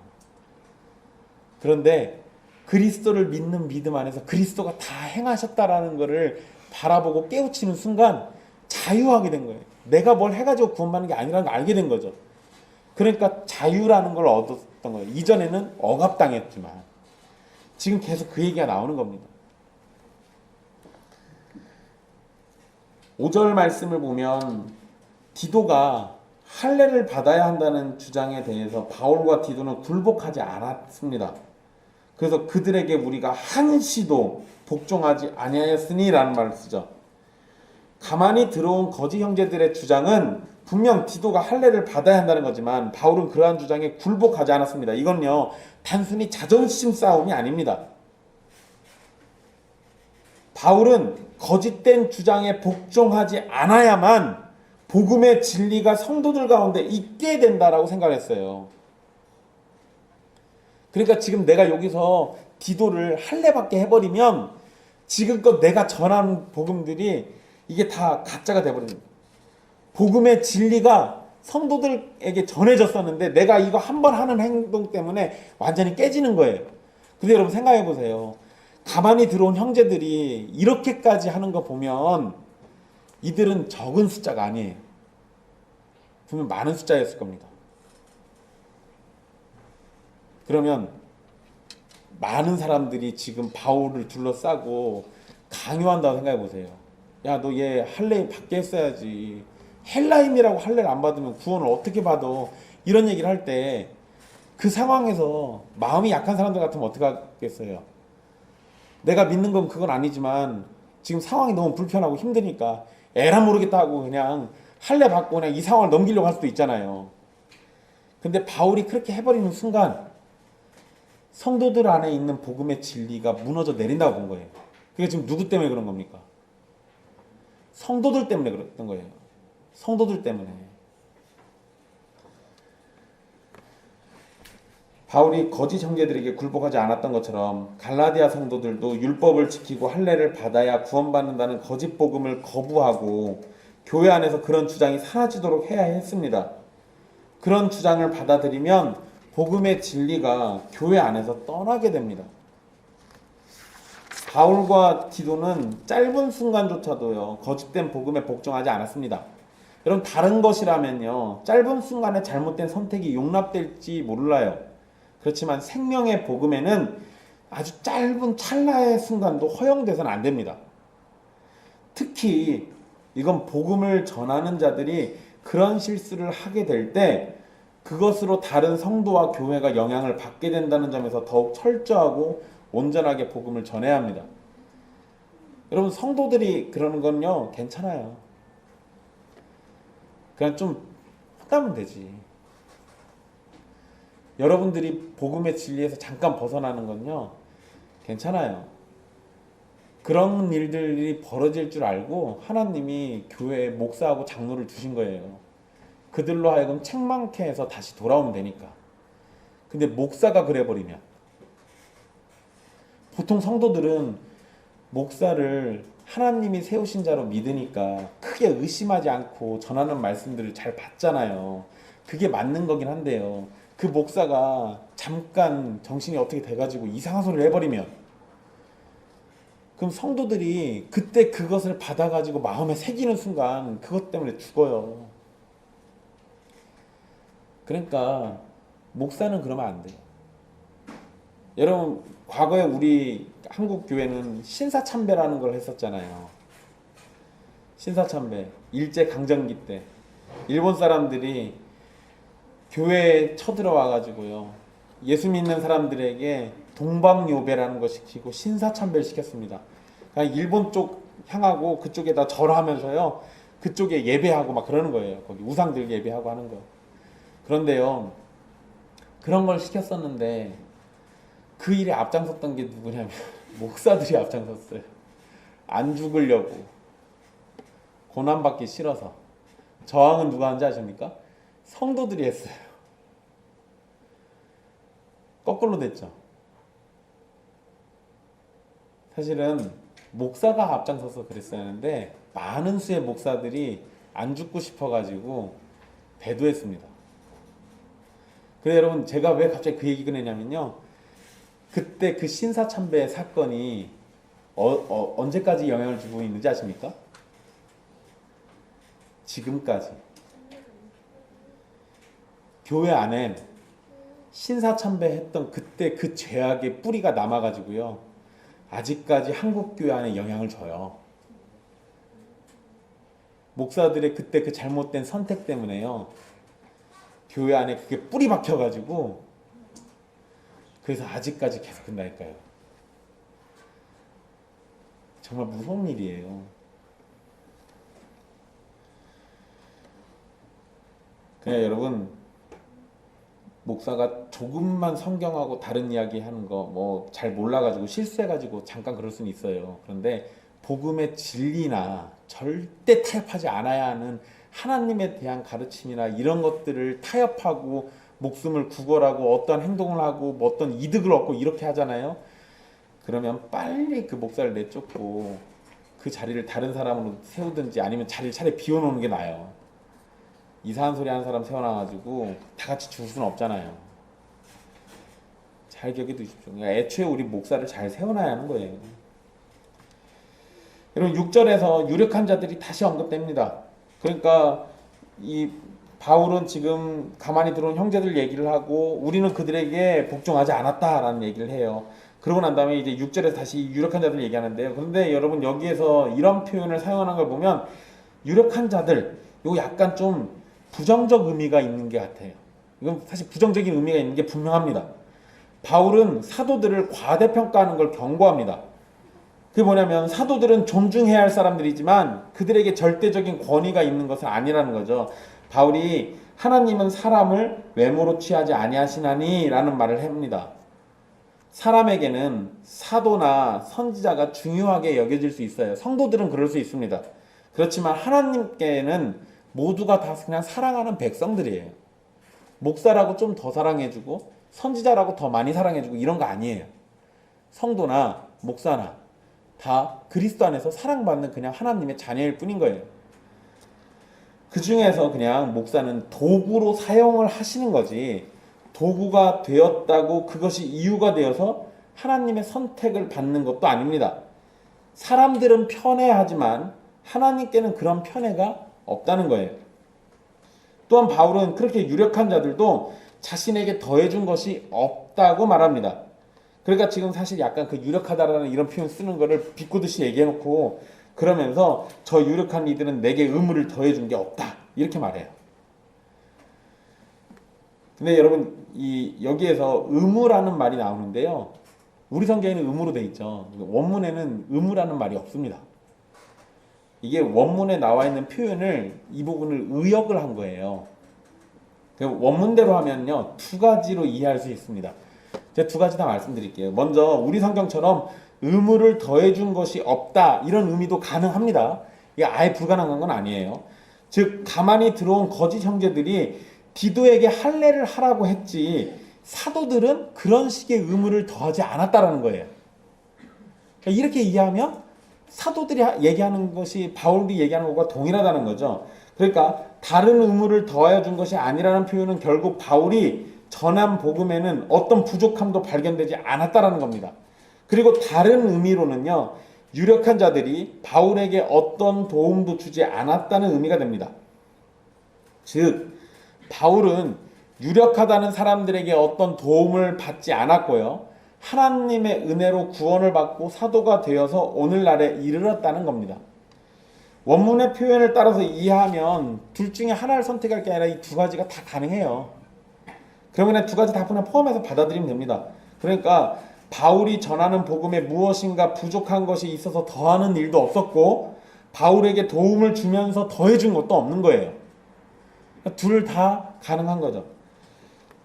그런데 그리스도를 믿는 믿음 안에서 그리스도가 다 행하셨다라는 것을 바라보고 깨우치는 순간 자유하게 된 거예요. 내가 뭘 해가지고 구원받는 게 아니라는 걸 알게 된 거죠. 그러니까 자유라는 걸 얻었던 거예요. 이전에는 억압당했지만 지금 계속 그 얘기가 나오는 겁니다. 5절 말씀을 보면 디도가 할례를 받아야 한다는 주장에 대해서 바울과 디도는 굴복하지 않았습니다. 그래서 그들에게 우리가 한시도 복종하지 아니하였으니라는 말을 쓰죠. 가만히 들어온 거짓 형제들의 주장은 분명 디도가 할례를 받아야 한다는 거지만 바울은 그러한 주장에 굴복하지 않았습니다. 이건요 단순히 자존심 싸움이 아닙니다. 바울은 거짓된 주장에 복종하지 않아야만 복음의 진리가 성도들 가운데 있게 된다라고 생각했어요. 그러니까 지금 내가 여기서 디도를 할례받게 해버리면 지금껏 내가 전한 복음들이 이게 다 가짜가 돼버립니다. 복음의 진리가 성도들에게 전해졌었는데 내가 이거 한 번 하는 행동 때문에 완전히 깨지는 거예요. 근데 여러분 생각해 보세요. 가만히 들어온 형제들이 이렇게까지 하는 거 보면 이들은 적은 숫자가 아니에요. 분명 많은 숫자였을 겁니다. 그러면 많은 사람들이 지금 바울을 둘러싸고 강요한다고 생각해 보세요. 야, 너 얘 할례 받게 했어야지. 헬라인이라고 할례를 안 받으면 구원을 어떻게 받아? 이런 얘기를 할 때 그 상황에서 마음이 약한 사람들 같으면 어떻게 하겠어요? 내가 믿는 건 그건 아니지만 지금 상황이 너무 불편하고 힘드니까 에라 모르겠다 하고 그냥 할례 받고 그냥 이 상황을 넘기려고 할 수도 있잖아요. 근데 바울이 그렇게 해버리는 순간 성도들 안에 있는 복음의 진리가 무너져 내린다고 본 거예요. 그게 지금 누구 때문에 그런 겁니까? 성도들 때문에 그랬던 거예요. 성도들 때문에. 바울이 거짓 형제들에게 굴복하지 않았던 것처럼 갈라디아 성도들도 율법을 지키고 할례를 받아야 구원받는다는 거짓 복음을 거부하고 교회 안에서 그런 주장이 사라지도록 해야 했습니다. 그런 주장을 받아들이면 복음의 진리가 교회 안에서 떠나게 됩니다. 바울과 디도는 짧은 순간조차도요 거짓된 복음에 복종하지 않았습니다. 여러분 다른 것이라면요 짧은 순간에 잘못된 선택이 용납될지 몰라요. 그렇지만 생명의 복음에는 아주 짧은 찰나의 순간도 허용돼서는 안 됩니다. 특히 이건 복음을 전하는 자들이 그런 실수를 하게 될 때 그것으로 다른 성도와 교회가 영향을 받게 된다는 점에서 더욱 철저하고 온전하게 복음을 전해야 합니다. 여러분 성도들이 그러는 건요 괜찮아요. 그냥 좀 하다면 되지. 여러분들이 복음의 진리에서 잠깐 벗어나는 건요 괜찮아요. 그런 일들이 벌어질 줄 알고 하나님이 교회에 목사하고 장로를 두신 거예요. 그들로 하여금 책망케 해서 다시 돌아오면 되니까. 근데 목사가 그래버리면 보통 성도들은 목사를 하나님이 세우신 자로 믿으니까 크게 의심하지 않고 전하는 말씀들을 잘 받잖아요. 그게 맞는 거긴 한데요. 그 목사가 잠깐 정신이 어떻게 돼가지고 이상한 소리를 해버리면 그럼 성도들이 그때 그것을 받아가지고 마음에 새기는 순간 그것 때문에 죽어요. 그러니까 목사는 그러면 안 돼요. 여러분 과거에 우리 한국 교회는 신사참배라는 걸 했었잖아요. 신사참배 일제 강점기 때 일본 사람들이 교회에 쳐들어와 가지고요 예수 믿는 사람들에게 동방요배라는 거 시키고 신사참배를 시켰습니다. 그냥 일본 쪽 향하고 그쪽에다 절하면서요 그쪽에 예배하고 막 그러는 거예요. 거기 우상들 예배하고 하는 거. 그런데요 그런 걸 시켰었는데 그 일에 앞장섰던 게 누구냐면 목사들이 앞장섰어요. 안 죽으려고 고난받기 싫어서. 저항은 누가 하는지 아십니까? 성도들이 했어요. 거꾸로 됐죠. 사실은 목사가 앞장서서 그랬어야 하는데 많은 수의 목사들이 안 죽고 싶어가지고 배도했습니다. 그래서 여러분 제가 왜 갑자기 그 얘기 꺼내냐면요 그때 그 신사참배 사건이 언제까지 영향을 주고 있는지 아십니까? 지금까지 교회 안에 신사참배했던 그때 그 죄악의 뿌리가 남아가지고요. 아직까지 한국교회 안에 영향을 줘요. 목사들의 그때 그 잘못된 선택 때문에요. 교회 안에 그게 뿌리 박혀가지고 그래서 아직까지 계속 된다니까요. 정말 무서운 일이에요. 그냥 여러분, 목사가 조금만 성경하고 다른 이야기 하는 거 뭐 잘 몰라가지고 실수해가지고 잠깐 그럴 수는 있어요. 그런데 복음의 진리나 절대 타협하지 않아야 하는 하나님에 대한 가르침이나 이런 것들을 타협하고 목숨을 구걸하고 어떤 행동을 하고 뭐 어떤 이득을 얻고 이렇게 하잖아요. 그러면 빨리 그 목사를 내쫓고 그 자리를 다른 사람으로 세우든지 아니면 자리를 차라리 비워놓는 게 나아요. 이상한 소리 하는 사람 세워놔가지고 다 같이 죽을 수는 없잖아요. 잘 기억해 두십시오. 그러니까 애초에 우리 목사를 잘 세워놔야 하는 거예요. 여러분 6절에서 유력한 자들이 다시 언급됩니다. 그러니까 이 바울은 지금 가만히 들어온 형제들 얘기를 하고 우리는 그들에게 복종하지 않았다라는 얘기를 해요. 그러고 난 다음에 이제 6절에서 다시 유력한 자들 얘기하는데요. 그런데 여러분 여기에서 이런 표현을 사용하는 걸 보면 유력한 자들 이거 약간 좀 부정적 의미가 있는 게 같아요. 이건 사실 부정적인 의미가 있는 게 분명합니다. 바울은 사도들을 과대평가하는 걸 경고합니다. 그게 뭐냐면 사도들은 존중해야 할 사람들이지만 그들에게 절대적인 권위가 있는 것은 아니라는 거죠. 바울이 하나님은 사람을 외모로 취하지 아니하시나니 라는 말을 합니다. 사람에게는 사도나 선지자가 중요하게 여겨질 수 있어요. 성도들은 그럴 수 있습니다. 그렇지만 하나님께는 모두가 다 그냥 사랑하는 백성들이에요. 목사라고 좀 더 사랑해주고 선지자라고 더 많이 사랑해주고 이런 거 아니에요. 성도나 목사나 다 그리스도 안에서 사랑받는 그냥 하나님의 자녀일 뿐인 거예요. 그 중에서 그냥 목사는 도구로 사용을 하시는 거지 도구가 되었다고 그것이 이유가 되어서 하나님의 선택을 받는 것도 아닙니다. 사람들은 편애하지만 하나님께는 그런 편애가 없다는 거예요. 또한 바울은 그렇게 유력한 자들도 자신에게 더해준 것이 없다고 말합니다. 그러니까 지금 사실 약간 그 유력하다라는 이런 표현 쓰는 거를 비꼬듯이 얘기해놓고 그러면서 저 유력한 이들은 내게 의무를 더해준 게 없다 이렇게 말해요. 근데 여러분 여기에서 의무라는 말이 나오는데요. 우리 성경에는 의무로 돼 있죠. 원문에는 의무라는 말이 없습니다. 이게 원문에 나와 있는 표현을 이 부분을 의역을 한 거예요. 원문대로 하면요 두 가지로 이해할 수 있습니다. 제가 두 가지 다 말씀드릴게요. 먼저 우리 성경처럼 의무를 더해준 것이 없다 이런 의미도 가능합니다. 이게 아예 불가능한 건 아니에요. 즉 가만히 들어온 거짓 형제들이 디도에게 할례를 하라고 했지 사도들은 그런 식의 의무를 더하지 않았다라는 거예요. 그러니까 이렇게 이해하면 사도들이 얘기하는 것이 바울이 얘기하는 것과 동일하다는 거죠. 그러니까 다른 의무를 더하여 준 것이 아니라는 표현은 결국 바울이 전한 복음에는 어떤 부족함도 발견되지 않았다라는 겁니다. 그리고 다른 의미로는요. 유력한 자들이 바울에게 어떤 도움도 주지 않았다는 의미가 됩니다. 즉 바울은 유력하다는 사람들에게 어떤 도움을 받지 않았고요. 하나님의 은혜로 구원을 받고 사도가 되어서 오늘날에 이르렀다는 겁니다. 원문의 표현을 따라서 이해하면 둘 중에 하나를 선택할 게 아니라 이 두 가지가 다 가능해요. 그러면 두 가지 다 그냥 포함해서 받아들이면 됩니다. 그러니까 바울이 전하는 복음에 무엇인가 부족한 것이 있어서 더하는 일도 없었고 바울에게 도움을 주면서 더해준 것도 없는 거예요. 둘 다 가능한 거죠.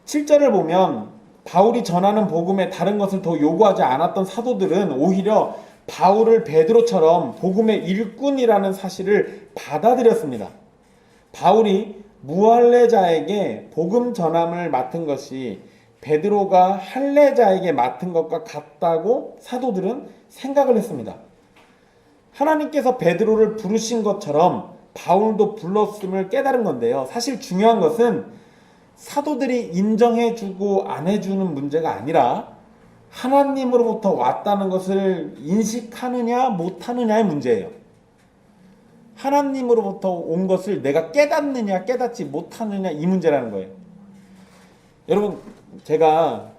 7절을 보면 바울이 전하는 복음에 다른 것을 더 요구하지 않았던 사도들은 오히려 바울을 베드로처럼 복음의 일꾼이라는 사실을 받아들였습니다. 바울이 무할례자에게 복음 전함을 맡은 것이 베드로가 할례자에게 맡은 것과 같다고 사도들은 생각을 했습니다. 하나님께서 베드로를 부르신 것처럼 바울도 불렀음을 깨달은 건데요. 사실 중요한 것은 사도들이 인정해주고 안 해주는 문제가 아니라 하나님으로부터 왔다는 것을 인식하느냐 못하느냐의 문제예요. 하나님으로부터 온 것을 내가 깨닫느냐 깨닫지 못하느냐 이 문제라는 거예요. 여러분 제가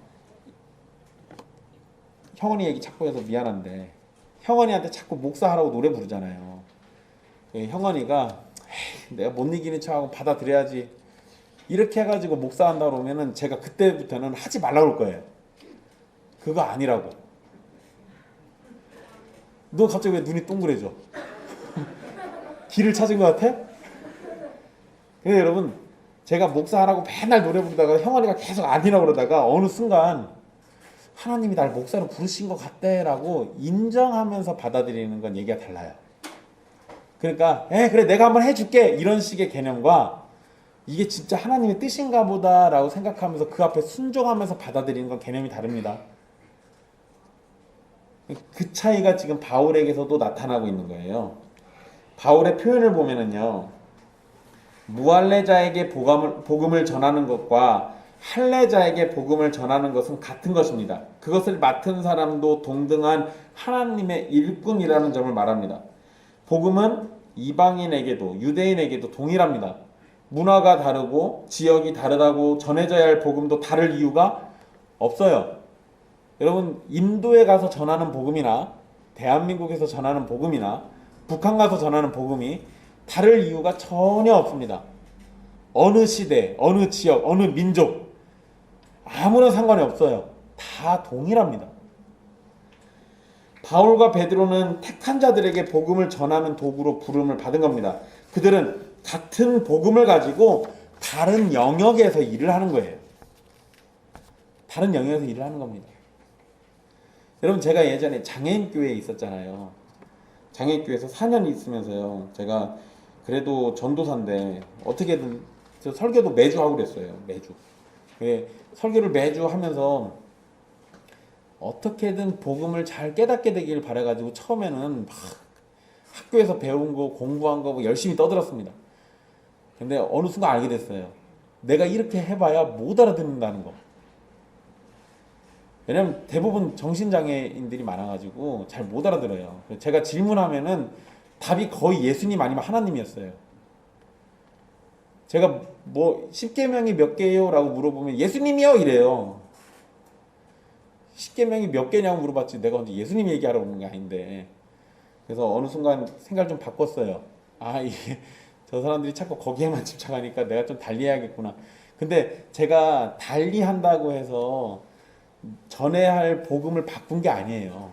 형원이 얘기 자꾸 해서 미안한데 형원이한테 자꾸 목사하라고 노래 부르잖아요. 형원이가 내가 못 이기는 척하고 받아들여야지 이렇게 해가지고 목사한다 그러면은 제가 그때부터는 하지 말라고 할 거예요. 그거 아니라고. 너 갑자기 왜 눈이 동그래져? 길을 찾은 것 같아? 근데 여러분 제가 목사하라고 맨날 노래 부르다가 형원이가 계속 아니라고 그러다가 어느 순간 하나님이 날 목사로 부르신 것 같대라고 인정하면서 받아들이는 건 얘기가 달라요. 그러니까 그래 내가 한번 해줄게 이런 식의 개념과 이게 진짜 하나님의 뜻인가 보다라고 생각하면서 그 앞에 순종하면서 받아들이는 건 개념이 다릅니다. 그 차이가 지금 바울에게서도 나타나고 있는 거예요. 바울의 표현을 보면은요, 무할례자에게 복음을 전하는 것과 할례자에게 복음을 전하는 것은 같은 것입니다. 그것을 맡은 사람도 동등한 하나님의 일꾼이라는 점을 말합니다. 복음은 이방인에게도 유대인에게도 동일합니다. 문화가 다르고 지역이 다르다고 전해져야 할 복음도 다를 이유가 없어요. 여러분 인도에 가서 전하는 복음이나 대한민국에서 전하는 복음이나 북한 가서 전하는 복음이 다를 이유가 전혀 없습니다. 어느 시대, 어느 지역, 어느 민족 아무런 상관이 없어요. 다 동일합니다. 바울과 베드로는 택한 자들에게 복음을 전하는 도구로 부름을 받은 겁니다. 그들은 같은 복음을 가지고 다른 영역에서 일을 하는 거예요. 다른 영역에서 일을 하는 겁니다. 여러분 제가 예전에 장애인교회에 있었잖아요. 장애인교회에서 4년 있으면서요. 제가 그래도 전도사인데 어떻게든 저 설교도 매주 하고 그랬어요. 매주. 설교를 매주 하면서 어떻게든 복음을 잘 깨닫게 되길 바라가지고 처음에는 막 학교에서 배운 거 공부한 거 열심히 떠들었습니다. 근데 어느 순간 알게 됐어요. 내가 이렇게 해봐야 못 알아듣는다는 거. 왜냐면 대부분 정신장애인들이 많아가지고 잘 못 알아들어요. 제가 질문하면은 답이 거의 예수님 아니면 하나님이었어요. 제가 뭐 10계명이 몇 개요? 라고 물어보면 예수님이요? 이래요. 10계명이 몇 개냐고 물어봤지 내가 언제 예수님 얘기하러 오는 게 아닌데. 그래서 어느 순간 생각을 좀 바꿨어요. 이게 저 사람들이 자꾸 거기에만 집착하니까 내가 좀 달리 해야겠구나. 근데 제가 달리 한다고 해서 전해야 할 복음을 바꾼 게 아니에요.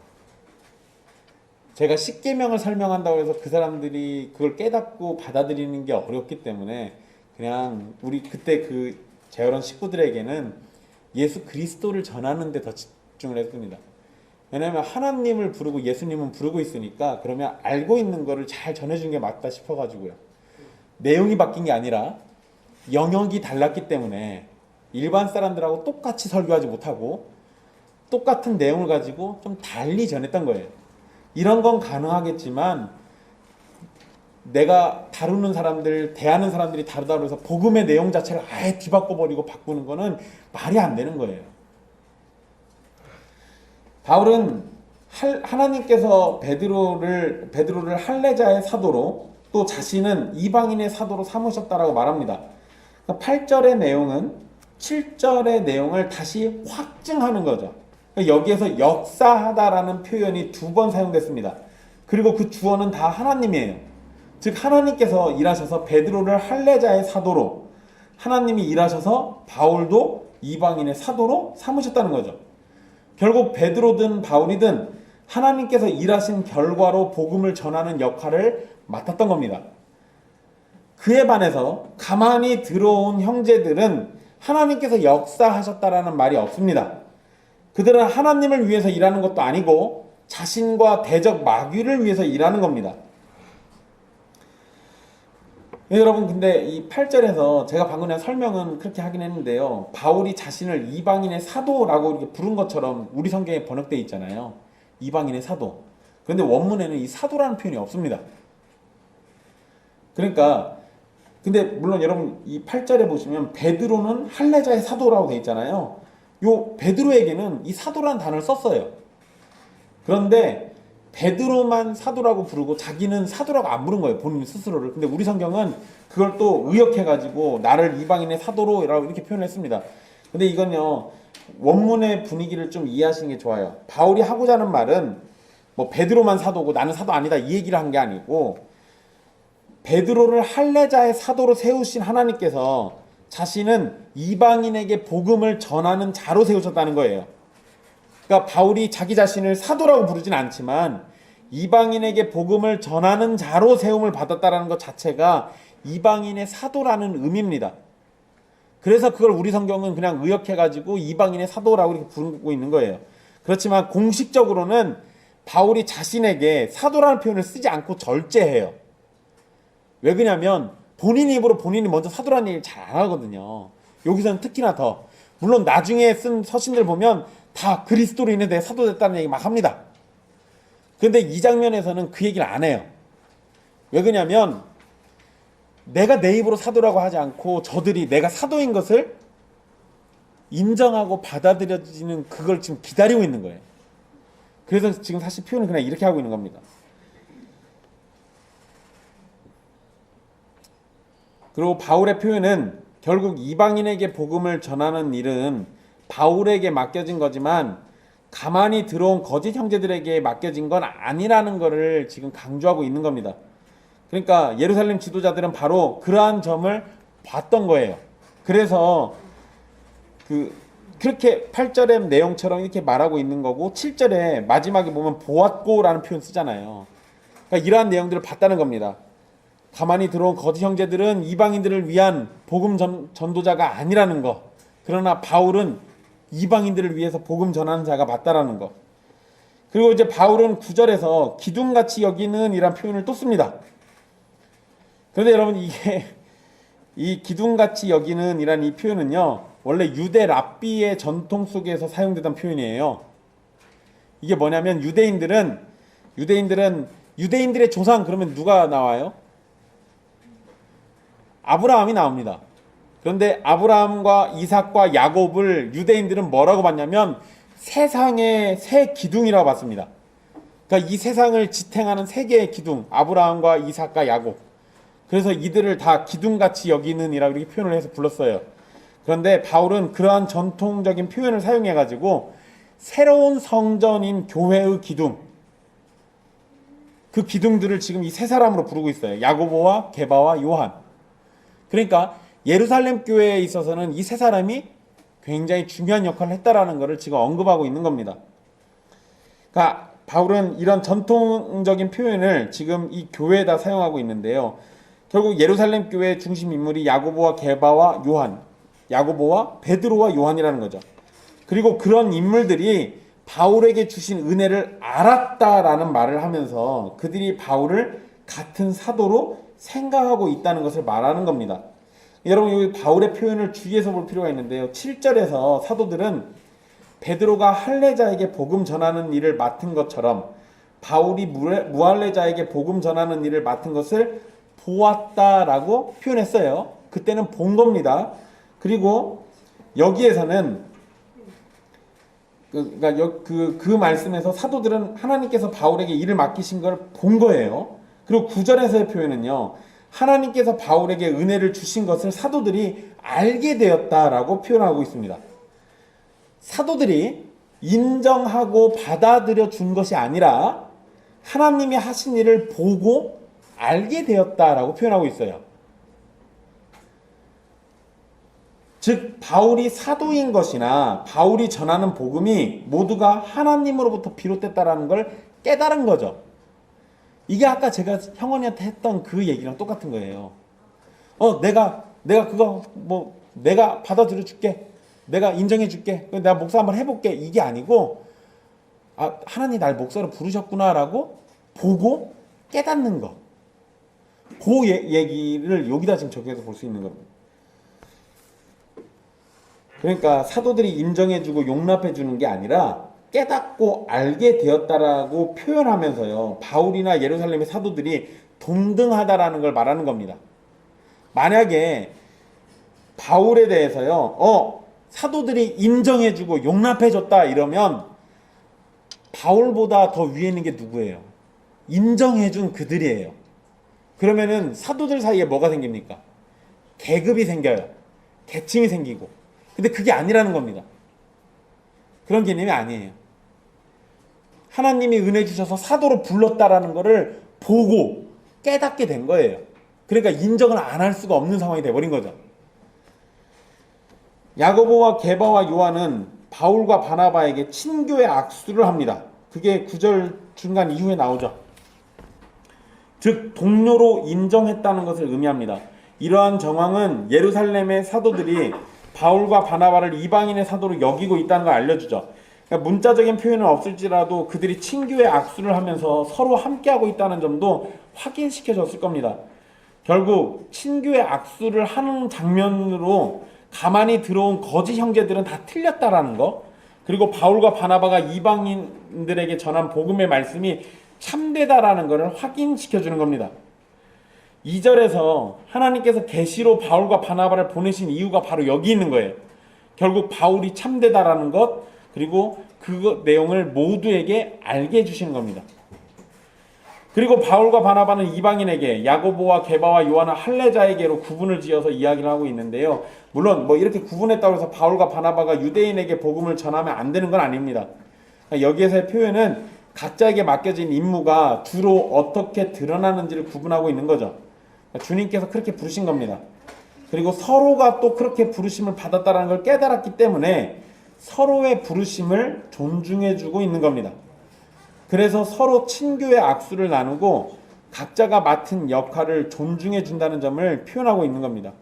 제가 10계명을 설명한다고 해서 그 사람들이 그걸 깨닫고 받아들이는 게 어렵기 때문에 그냥 우리 그때 그 재활원 식구들에게는 예수 그리스도를 전하는 데 더 집중을 했습니다. 왜냐하면 하나님을 부르고 예수님은 부르고 있으니까 그러면 알고 있는 거를 잘 전해준 게 맞다 싶어가지고요. 내용이 바뀐 게 아니라 영역이 달랐기 때문에 일반 사람들하고 똑같이 설교하지 못하고 똑같은 내용을 가지고 좀 달리 전했던 거예요. 이런 건 가능하겠지만 내가 다루는 사람들, 대하는 사람들이 다르다고 해서 복음의 내용 자체를 아예 뒤바꿔버리고 바꾸는 거는 말이 안 되는 거예요. 바울은 하나님께서 베드로를 할례자의 사도로 또 자신은 이방인의 사도로 삼으셨다라고 말합니다. 8절의 내용은 7절의 내용을 다시 확증하는 거죠. 여기에서 역사하다라는 표현이 2번 사용됐습니다. 그리고 그 주어는 다 하나님이에요. 즉 하나님께서 일하셔서 베드로를 할례자의 사도로, 하나님이 일하셔서 바울도 이방인의 사도로 삼으셨다는 거죠. 결국 베드로든 바울이든 하나님께서 일하신 결과로 복음을 전하는 역할을 맡았던 겁니다. 그에 반해서 가만히 들어온 형제들은 하나님께서 역사하셨다라는 말이 없습니다. 그들은 하나님을 위해서 일하는 것도 아니고 자신과 대적 마귀를 위해서 일하는 겁니다. 여러분 근데 이 8절에서 제가 방금 전 설명은 그렇게 하긴 했는데요. 바울이 자신을 이방인의 사도라고 이렇게 부른 것처럼 우리 성경에 번역되어 있잖아요. 이방인의 사도. 그런데 원문에는 이 사도라는 표현이 없습니다. 그러니까 근데 물론 여러분 이 8절에 보시면 베드로는 할례자의 사도라고 되어 있잖아요. 요 베드로에게는 이 사도라는 단어를 썼어요. 그런데 베드로만 사도라고 부르고 자기는 사도라고 안 부른 거예요. 본인 스스로를. 근데 우리 성경은 그걸 또 의역해가지고 나를 이방인의 사도로 이렇게 표현했습니다. 근데 이건요, 원문의 분위기를 좀 이해하시는 게 좋아요. 바울이 하고자 하는 말은 뭐 베드로만 사도고 나는 사도 아니다 이 얘기를 한 게 아니고, 베드로를 할례자의 사도로 세우신 하나님께서 자신은 이방인에게 복음을 전하는 자로 세우셨다는 거예요. 그러니까 바울이 자기 자신을 사도라고 부르진 않지만 이방인에게 복음을 전하는 자로 세움을 받았다는 것 자체가 이방인의 사도라는 의미입니다. 그래서 그걸 우리 성경은 그냥 의역해가지고 이방인의 사도라고 이렇게 부르고 있는 거예요. 그렇지만 공식적으로는 바울이 자신에게 사도라는 표현을 쓰지 않고 절제해요. 왜 그러냐면 본인 입으로 본인이 먼저 사도라는 얘기를 잘 안 하거든요. 여기서는 특히나 더. 물론 나중에 쓴 서신들 보면 다 그리스도로 인해 내가 사도 됐다는 얘기 막 합니다. 그런데 이 장면에서는 그 얘기를 안 해요. 왜 그러냐면 내가 내 입으로 사도라고 하지 않고 저들이 내가 사도인 것을 인정하고 받아들여지는 그걸 지금 기다리고 있는 거예요. 그래서 지금 사실 표현을 그냥 이렇게 하고 있는 겁니다. 그리고 바울의 표현은 결국 이방인에게 복음을 전하는 일은 바울에게 맡겨진 거지만 가만히 들어온 거짓 형제들에게 맡겨진 건 아니라는 것을 지금 강조하고 있는 겁니다. 그러니까 예루살렘 지도자들은 바로 그러한 점을 봤던 거예요. 그래서 그렇게 8절의 내용처럼 이렇게 말하고 있는 거고, 7절에 마지막에 보면 보았고라는 표현 쓰잖아요. 그러니까 이러한 내용들을 봤다는 겁니다. 가만히 들어온 거짓 형제들은 이방인들을 위한 복음 전도자가 아니라는 거. 그러나 바울은 이방인들을 위해서 복음 전하는 자가 맞다라는 거. 그리고 이제 바울은 9절에서 기둥같이 여기는 이란 표현을 또 씁니다. 그런데 여러분, 이게 이 기둥같이 여기는 이란 이 표현은요, 원래 유대 랍비의 전통 속에서 사용되던 표현이에요. 이게 뭐냐면 유대인들의 조상 그러면 누가 나와요? 아브라함이 나옵니다. 그런데 아브라함과 이삭과 야곱을 유대인들은 뭐라고 봤냐면 세상의 새 기둥이라고 봤습니다. 그러니까 이 세상을 지탱하는 세 개의 기둥, 아브라함과 이삭과 야곱. 그래서 이들을 다 기둥같이 여기는 이라고 이렇게 표현을 해서 불렀어요. 그런데 바울은 그러한 전통적인 표현을 사용해가지고 새로운 성전인 교회의 기둥, 그 기둥들을 지금 이 세 사람으로 부르고 있어요. 야고보와 게바와 요한. 그러니까 예루살렘 교회에 있어서는 이 세 사람이 굉장히 중요한 역할을 했다라는 것을 지금 언급하고 있는 겁니다. 그러니까 바울은 이런 전통적인 표현을 지금 이 교회에다 사용하고 있는데요. 결국 예루살렘 교회의 중심 인물이 야고보와 게바와 요한, 야고보와 베드로와 요한이라는 거죠. 그리고 그런 인물들이 바울에게 주신 은혜를 알았다라는 말을 하면서 그들이 바울을 같은 사도로 생각하고 있다는 것을 말하는 겁니다. 여러분, 여기 바울의 표현을 주의해서 볼 필요가 있는데요. 7절에서 사도들은 베드로가 할례자에게 복음 전하는 일을 맡은 것처럼 바울이 무할례자에게 복음 전하는 일을 맡은 것을 보았다라고 표현했어요. 그때는 본 겁니다. 그리고 여기에서는 그 말씀에서 사도들은 하나님께서 바울에게 일을 맡기신 걸 본 거예요. 그리고 9절에서의 표현은요, 하나님께서 바울에게 은혜를 주신 것을 사도들이 알게 되었다라고 표현하고 있습니다. 사도들이 인정하고 받아들여 준 것이 아니라 하나님이 하신 일을 보고 알게 되었다라고 표현하고 있어요. 즉 바울이 사도인 것이나 바울이 전하는 복음이 모두가 하나님으로부터 비롯됐다라는 걸 깨달은 거죠. 이게 아까 제가 형원이한테 했던 그 얘기랑 똑같은 거예요. 내가 그거 내가 받아들여 줄게. 내가 인정해 줄게. 내가 목사 한번 해볼게. 이게 아니고 하나님 날 목사로 부르셨구나라고 보고 깨닫는 거. 그 얘기를 여기다 지금 적용해서 볼 수 있는 겁니다. 그러니까 사도들이 인정해주고 용납해주는 게 아니라 깨닫고 알게 되었다라고 표현하면서요, 바울이나 예루살렘의 사도들이 동등하다라는 걸 말하는 겁니다. 만약에 바울에 대해서요, 사도들이 인정해주고 용납해줬다 이러면 바울보다 더 위에 있는 게 누구예요? 인정해준 그들이에요. 그러면은 사도들 사이에 뭐가 생깁니까? 계급이 생겨요. 계층이 생기고. 근데 그게 아니라는 겁니다. 그런 개념이 아니에요. 하나님이 은혜 주셔서 사도로 불렀다라는 거를 보고 깨닫게 된 거예요. 그러니까 인정을 안 할 수가 없는 상황이 돼버린 거죠. 야고보와 게바와 요한은 바울과 바나바에게 친교의 악수를 합니다. 그게 9절 중간 이후에 나오죠. 즉 동료로 인정했다는 것을 의미합니다. 이러한 정황은 예루살렘의 사도들이 바울과 바나바를 이방인의 사도로 여기고 있다는 걸 알려주죠. 그러니까 문자적인 표현은 없을지라도 그들이 친교의 악수를 하면서 서로 함께하고 있다는 점도 확인시켜줬을 겁니다. 결국 친교의 악수를 하는 장면으로 가만히 들어온 거짓 형제들은 다 틀렸다라는 거, 그리고 바울과 바나바가 이방인들에게 전한 복음의 말씀이 참되다라는 것을 확인시켜주는 겁니다. 2절에서 하나님께서 계시로 바울과 바나바를 보내신 이유가 바로 여기 있는 거예요. 결국 바울이 참되다라는 것, 그리고 그 내용을 모두에게 알게 해주시는 겁니다. 그리고 바울과 바나바는 이방인에게, 야고보와 게바와 요한은 할례자에게로 구분을 지어서 이야기를 하고 있는데요. 물론 뭐 이렇게 구분했다고 해서 바울과 바나바가 유대인에게 복음을 전하면 안 되는 건 아닙니다. 여기에서의 표현은 각자에게 맡겨진 임무가 주로 어떻게 드러나는지를 구분하고 있는 거죠. 주님께서 그렇게 부르신 겁니다. 그리고 서로가 또 그렇게 부르심을 받았다는 걸 깨달았기 때문에 서로의 부르심을 존중해주고 있는 겁니다. 그래서 서로 친교의 악수를 나누고 각자가 맡은 역할을 존중해준다는 점을 표현하고 있는 겁니다.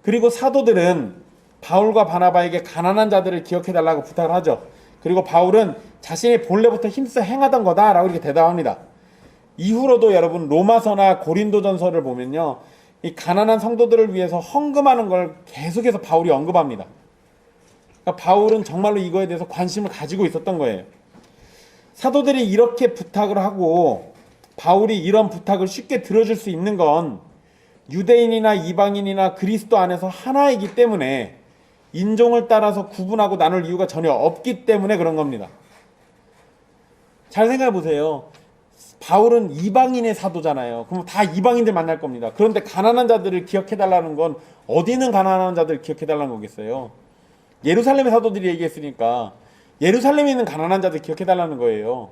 그리고 사도들은 바울과 바나바에게 가난한 자들을 기억해달라고 부탁을 하죠. 그리고 바울은 자신이 본래부터 힘써 행하던 거다라고 이렇게 대답합니다. 이후로도 여러분 로마서나 고린도전서를 보면요, 이 가난한 성도들을 위해서 헌금하는 걸 계속해서 바울이 언급합니다. 그러니까 바울은 정말로 이거에 대해서 관심을 가지고 있었던 거예요. 사도들이 이렇게 부탁을 하고 바울이 이런 부탁을 쉽게 들어줄 수 있는 건 유대인이나 이방인이나 그리스도 안에서 하나이기 때문에 인종을 따라서 구분하고 나눌 이유가 전혀 없기 때문에 그런 겁니다. 잘 생각해 보세요. 바울은 이방인의 사도잖아요. 그럼 다 이방인들 만날 겁니다. 그런데 가난한 자들을 기억해달라는 건 어디 있는 가난한 자들을 기억해달라는 거겠어요? 예루살렘의 사도들이 얘기했으니까 예루살렘에 있는 가난한 자들 기억해달라는 거예요.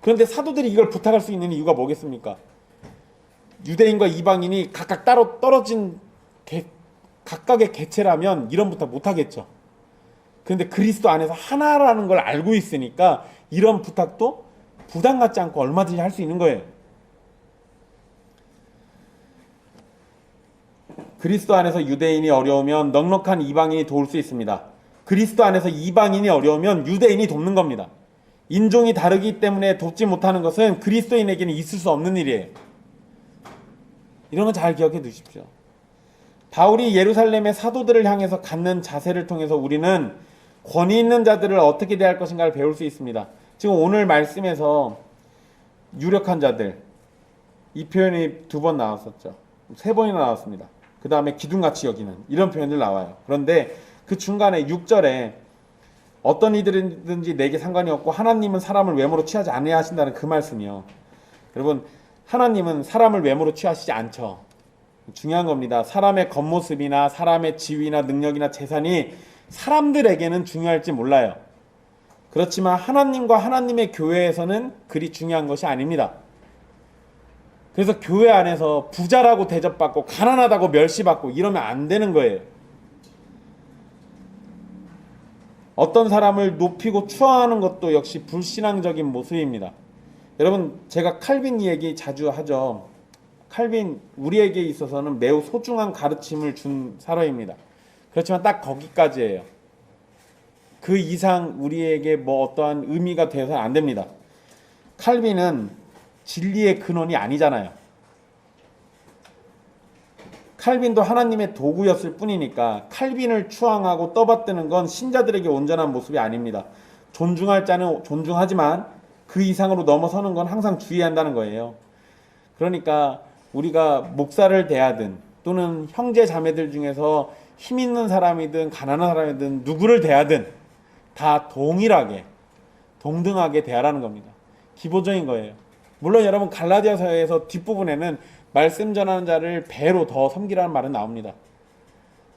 그런데 사도들이 이걸 부탁할 수 있는 이유가 뭐겠습니까? 유대인과 이방인이 각각 따로 떨어진 각각의 개체라면 이런 부탁 못하겠죠. 그런데 그리스도 안에서 하나라는 걸 알고 있으니까 이런 부탁도 부담 갖지 않고 얼마든지 할 수 있는 거예요. 그리스도 안에서 유대인이 어려우면 넉넉한 이방인이 도울 수 있습니다. 그리스도 안에서 이방인이 어려우면 유대인이 돕는 겁니다. 인종이 다르기 때문에 돕지 못하는 것은 그리스도인에게는 있을 수 없는 일이에요. 이런 건 잘 기억해 두십시오. 바울이 예루살렘의 사도들을 향해서 갖는 자세를 통해서 우리는 권위 있는 자들을 어떻게 대할 것인가를 배울 수 있습니다. 지금 오늘 말씀에서 유력한 자들, 이 표현이 2번 나왔었죠. 3번이나 나왔습니다. 그 다음에 기둥같이 여기는, 이런 표현들 나와요. 그런데 그 중간에 6절에 어떤 이들이든지 내게 상관이 없고 하나님은 사람을 외모로 취하지 않아야 하신다는 그 말씀이요. 여러분, 하나님은 사람을 외모로 취하시지 않죠. 중요한 겁니다. 사람의 겉모습이나 사람의 지위나 능력이나 재산이 사람들에게는 중요할지 몰라요. 그렇지만 하나님과 하나님의 교회에서는 그리 중요한 것이 아닙니다. 그래서 교회 안에서 부자라고 대접받고 가난하다고 멸시받고 이러면 안 되는 거예요. 어떤 사람을 높이고 추앙하는 것도 역시 불신앙적인 모습입니다. 여러분, 제가 칼빈 얘기 자주 하죠. 칼빈 우리에게 있어서는 매우 소중한 가르침을 준 사람입니다. 그렇지만 딱 거기까지예요. 그 이상 우리에게 뭐 어떠한 의미가 되어서는 안 됩니다. 칼빈은 진리의 근원이 아니잖아요. 칼빈도 하나님의 도구였을 뿐이니까 칼빈을 추앙하고 떠받드는 건 신자들에게 온전한 모습이 아닙니다. 존중할 자는 존중하지만 그 이상으로 넘어서는 건 항상 주의한다는 거예요. 그러니까 우리가 목사를 대하든 또는 형제 자매들 중에서 힘 있는 사람이든 가난한 사람이든 누구를 대하든 다 동일하게 동등하게 대하라는 겁니다. 기본적인 거예요. 물론 여러분 갈라디아서에서 뒷부분에는 말씀 전하는 자를 배로 더 섬기라는 말은 나옵니다.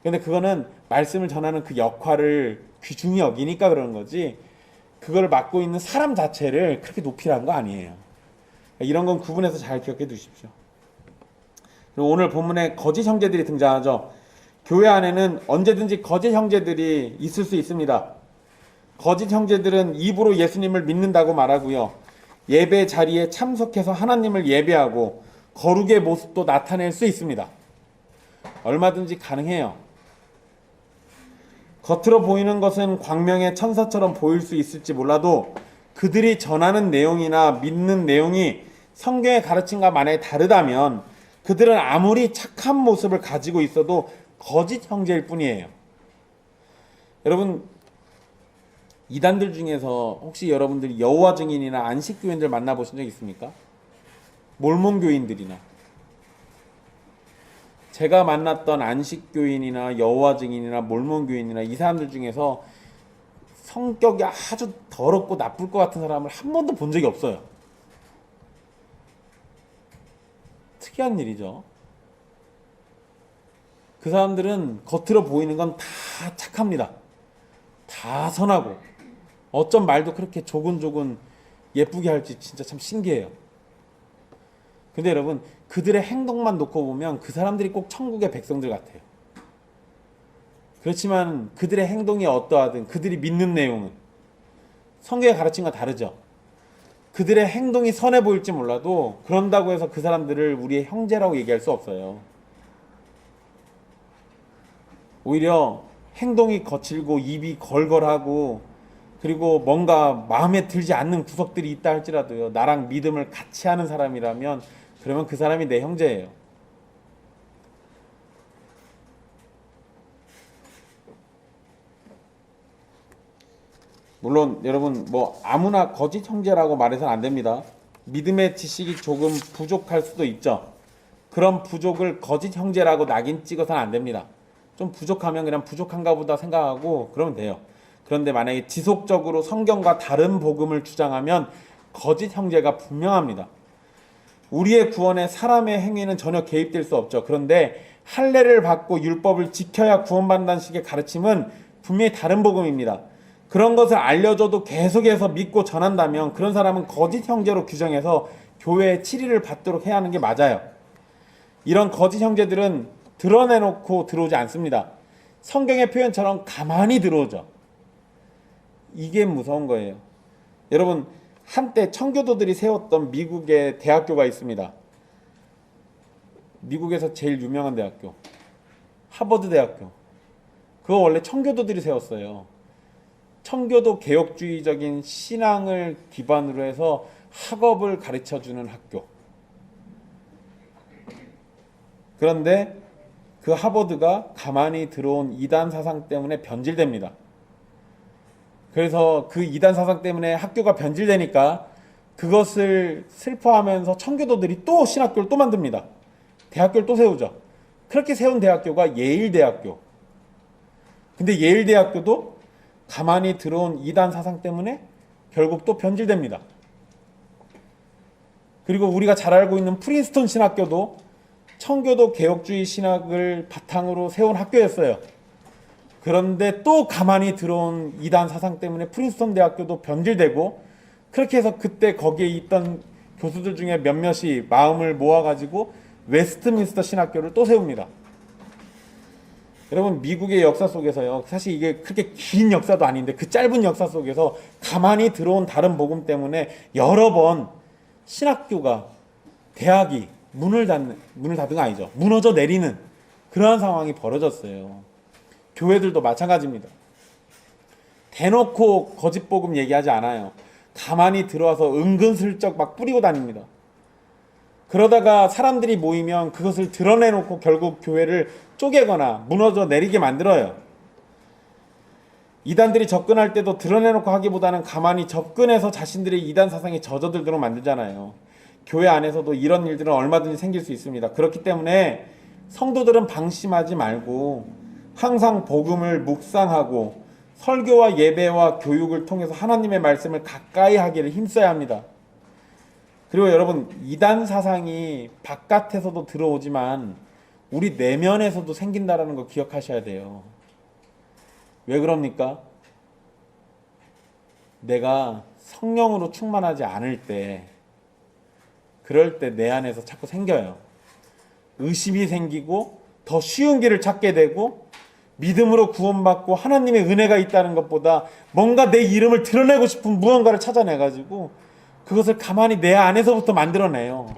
근데 그거는 말씀을 전하는 그 역할을 귀중히 여기니까 그러는 거지, 그걸 맡고 있는 사람 자체를 그렇게 높이라는 거 아니에요. 이런 건 구분해서 잘 기억해 두십시오. 그리고 오늘 본문에 거짓 형제들이 등장하죠. 교회 안에는 언제든지 거짓 형제들이 있을 수 있습니다. 거짓 형제들은 입으로 예수님을 믿는다고 말하고요, 예배 자리에 참석해서 하나님을 예배하고 거룩의 모습도 나타낼 수 있습니다. 얼마든지 가능해요. 겉으로 보이는 것은 광명의 천사처럼 보일 수 있을지 몰라도 그들이 전하는 내용이나 믿는 내용이 성경의 가르침과 만약에 다르다면 그들은 아무리 착한 모습을 가지고 있어도 거짓 형제일 뿐이에요. 여러분, 이단들 중에서 혹시 여러분들이 여호와 증인이나 안식교인들 만나보신 적 있습니까? 몰몬교인들이나. 제가 만났던 안식교인이나 여호와 증인이나 몰몬교인이나 이 사람들 중에서 성격이 아주 더럽고 나쁠 것 같은 사람을 한 번도 본 적이 없어요. 특이한 일이죠. 그 사람들은 겉으로 보이는 건 다 착합니다. 다 선하고 어쩜 말도 그렇게 조곤조곤 예쁘게 할지 진짜 참 신기해요. 근데 여러분, 그들의 행동만 놓고 보면 그 사람들이 꼭 천국의 백성들 같아요. 그렇지만 그들의 행동이 어떠하든 그들이 믿는 내용은 성경의 가르침과 다르죠. 그들의 행동이 선해 보일지 몰라도 그런다고 해서 그 사람들을 우리의 형제라고 얘기할 수 없어요. 오히려 행동이 거칠고 입이 걸걸하고 그리고 뭔가 마음에 들지 않는 구석들이 있다 할지라도요, 나랑 믿음을 같이 하는 사람이라면 그러면 그 사람이 내 형제예요. 물론 여러분, 뭐 아무나 거짓 형제라고 말해서는 안 됩니다. 믿음의 지식이 조금 부족할 수도 있죠. 그런 부족을 거짓 형제라고 낙인 찍어서는 안 됩니다. 좀 부족하면 그냥 부족한가 보다 생각하고 그러면 돼요. 그런데 만약에 지속적으로 성경과 다른 복음을 주장하면 거짓 형제가 분명합니다. 우리의 구원에 사람의 행위는 전혀 개입될 수 없죠. 그런데 할례를 받고 율법을 지켜야 구원받는다는 식의 가르침은 분명히 다른 복음입니다. 그런 것을 알려줘도 계속해서 믿고 전한다면 그런 사람은 거짓 형제로 규정해서 교회에 치리를 받도록 해야 하는 게 맞아요. 이런 거짓 형제들은 드러내놓고 들어오지 않습니다. 성경의 표현처럼 가만히 들어오죠. 이게 무서운 거예요. 여러분, 한때 청교도들이 세웠던 미국의 대학교가 있습니다. 미국에서 제일 유명한 대학교, 하버드 대학교. 그거 원래 청교도들이 세웠어요. 청교도 개혁주의적인 신앙을 기반으로 해서 학업을 가르쳐주는 학교. 그런데 그 하버드가 가만히 들어온 이단 사상 때문에 변질됩니다. 그래서 그 이단 사상 때문에 학교가 변질되니까 그것을 슬퍼하면서 청교도들이 또 신학교를 또 만듭니다. 대학교를 또 세우죠. 그렇게 세운 대학교가 예일대학교. 근데 예일대학교도 가만히 들어온 이단 사상 때문에 결국 또 변질됩니다. 그리고 우리가 잘 알고 있는 프린스턴 신학교도 청교도 개혁주의 신학을 바탕으로 세운 학교였어요. 그런데 또 가만히 들어온 이단 사상 때문에 프린스턴 대학교도 변질되고, 그렇게 해서 그때 거기에 있던 교수들 중에 몇몇이 마음을 모아가지고 웨스트민스터 신학교를 또 세웁니다. 여러분, 미국의 역사 속에서요, 사실 이게 그렇게 긴 역사도 아닌데 그 짧은 역사 속에서 가만히 들어온 다른 복음 때문에 여러 번 신학교가, 대학이 문을 닫는 거 아니죠, 무너져 내리는 그러한 상황이 벌어졌어요. 교회들도 마찬가지입니다. 대놓고 거짓 복음 얘기하지 않아요. 가만히 들어와서 은근슬쩍 막 뿌리고 다닙니다. 그러다가 사람들이 모이면 그것을 드러내놓고 결국 교회를 쪼개거나 무너져 내리게 만들어요. 이단들이 접근할 때도 드러내놓고 하기보다는 가만히 접근해서 자신들의 이단 사상에 젖어들도록 만들잖아요. 교회 안에서도 이런 일들은 얼마든지 생길 수 있습니다. 그렇기 때문에 성도들은 방심하지 말고 항상 복음을 묵상하고 설교와 예배와 교육을 통해서 하나님의 말씀을 가까이 하기를 힘써야 합니다. 그리고 여러분, 이단 사상이 바깥에서도 들어오지만 우리 내면에서도 생긴다라는 거 기억하셔야 돼요. 왜 그럽니까? 내가 성령으로 충만하지 않을 때, 그럴 때 내 안에서 자꾸 생겨요. 의심이 생기고 더 쉬운 길을 찾게 되고, 믿음으로 구원받고 하나님의 은혜가 있다는 것보다 뭔가 내 이름을 드러내고 싶은 무언가를 찾아내가지고 그것을 가만히 내 안에서부터 만들어내요.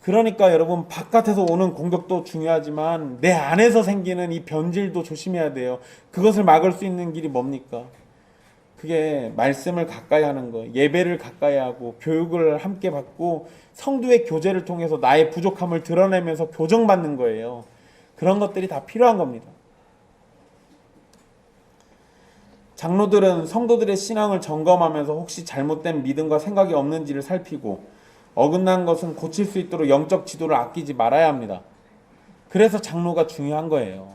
그러니까 여러분, 바깥에서 오는 공격도 중요하지만 내 안에서 생기는 이 변질도 조심해야 돼요. 그것을 막을 수 있는 길이 뭡니까? 그게 말씀을 가까이 하는 거, 예배를 가까이 하고 교육을 함께 받고 성도의 교제를 통해서 나의 부족함을 드러내면서 교정받는 거예요. 그런 것들이 다 필요한 겁니다. 장로들은 성도들의 신앙을 점검하면서 혹시 잘못된 믿음과 생각이 없는지를 살피고 어긋난 것은 고칠 수 있도록 영적 지도를 아끼지 말아야 합니다. 그래서 장로가 중요한 거예요.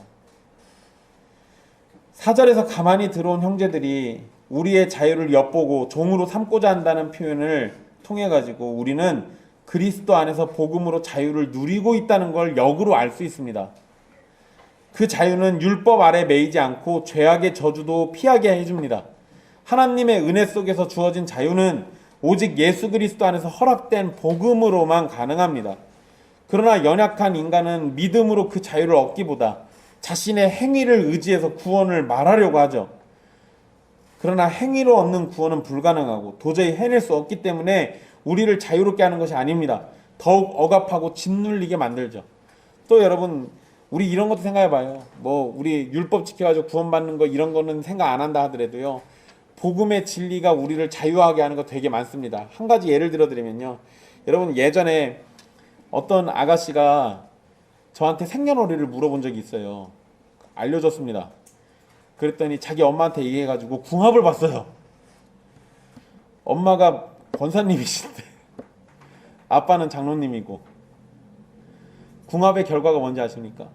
4절에서 가만히 들어온 형제들이 우리의 자유를 엿보고 종으로 삼고자 한다는 표현을 통해 가지고 우리는 그리스도 안에서 복음으로 자유를 누리고 있다는 걸 역으로 알 수 있습니다. 그 자유는 율법 아래 매이지 않고 죄악의 저주도 피하게 해줍니다. 하나님의 은혜 속에서 주어진 자유는 오직 예수 그리스도 안에서 허락된 복음으로만 가능합니다. 그러나 연약한 인간은 믿음으로 그 자유를 얻기보다 자신의 행위를 의지해서 구원을 말하려고 하죠. 그러나 행위로 얻는 구원은 불가능하고 도저히 해낼 수 없기 때문에 우리를 자유롭게 하는 것이 아닙니다. 더욱 억압하고 짓눌리게 만들죠. 또 여러분, 우리 이런 것도 생각해봐요. 우리 율법 지켜가지고 구원받는 거 이런 거는 생각 안 한다 하더라도요, 복음의 진리가 우리를 자유하게 하는 거 되게 많습니다. 한 가지 예를 들어드리면요, 여러분, 예전에 어떤 아가씨가 저한테 생년월일을 물어본 적이 있어요. 알려줬습니다. 그랬더니 자기 엄마한테 얘기해가지고 궁합을 봤어요. 엄마가 권사님이신데 아빠는 장로님이고, 궁합의 결과가 뭔지 아십니까?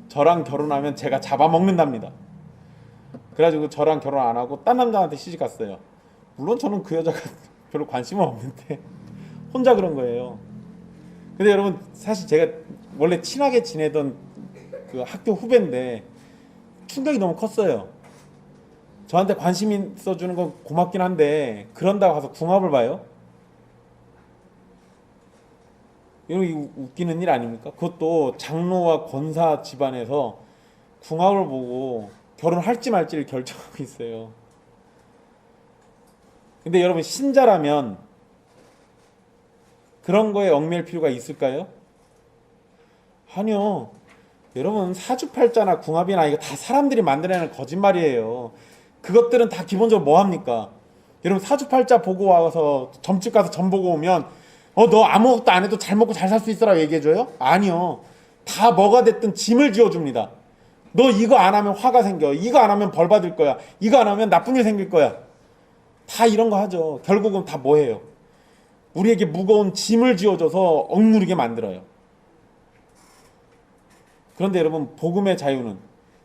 저랑 결혼하면 제가 잡아먹는답니다. 그래가지고 저랑 결혼 안 하고 딴 남자한테 시집 갔어요. 물론 저는 그 여자가 별로 관심은 없는데 혼자 그런 거예요. 근데 여러분, 사실 제가 원래 친하게 지내던 그 학교 후배인데 충격이 너무 컸어요. 저한테 관심 있어주는 건 고맙긴 한데 그런다고 가서 궁합을 봐요? 이거 웃기는 일 아닙니까? 그것도 장로와 권사 집안에서 궁합을 보고 결혼할지 말지를 결정하고 있어요. 근데 여러분, 신자라면 그런 거에 얽매일 필요가 있을까요? 아니요. 여러분, 사주팔자나 궁합이나 이거 다 사람들이 만들어내는 거짓말이에요. 그것들은 다 기본적으로 뭐 합니까? 여러분, 사주팔자 보고 와서 점집 가서 점 보고 오면 너 아무것도 안 해도 잘 먹고 잘 살 수 있어라고 얘기해줘요? 아니요. 다 뭐가 됐든 짐을 지어줍니다. 너 이거 안 하면 화가 생겨. 이거 안 하면 벌 받을 거야. 이거 안 하면 나쁜 일 생길 거야. 다 이런 거 하죠. 결국은 다 뭐예요? 우리에게 무거운 짐을 지어줘서 억누르게 만들어요. 그런데 여러분, 복음의 자유는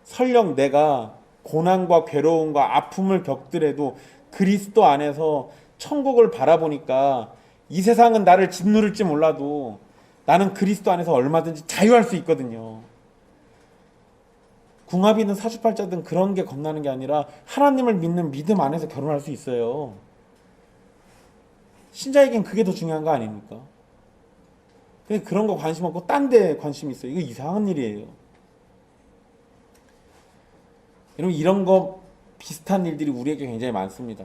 설령 내가 고난과 괴로움과 아픔을 겪더라도 그리스도 안에서 천국을 바라보니까 이 세상은 나를 짓누를지 몰라도 나는 그리스도 안에서 얼마든지 자유할 수 있거든요. 궁합이든 사주팔자든 그런 게 겁나는 게 아니라 하나님을 믿는 믿음 안에서 결혼할 수 있어요. 신자에겐 그게 더 중요한 거 아닙니까? 근데 그런 거 관심 없고 딴 데 관심 있어요. 이거 이상한 일이에요. 여러분, 이런 거 비슷한 일들이 우리에게 굉장히 많습니다.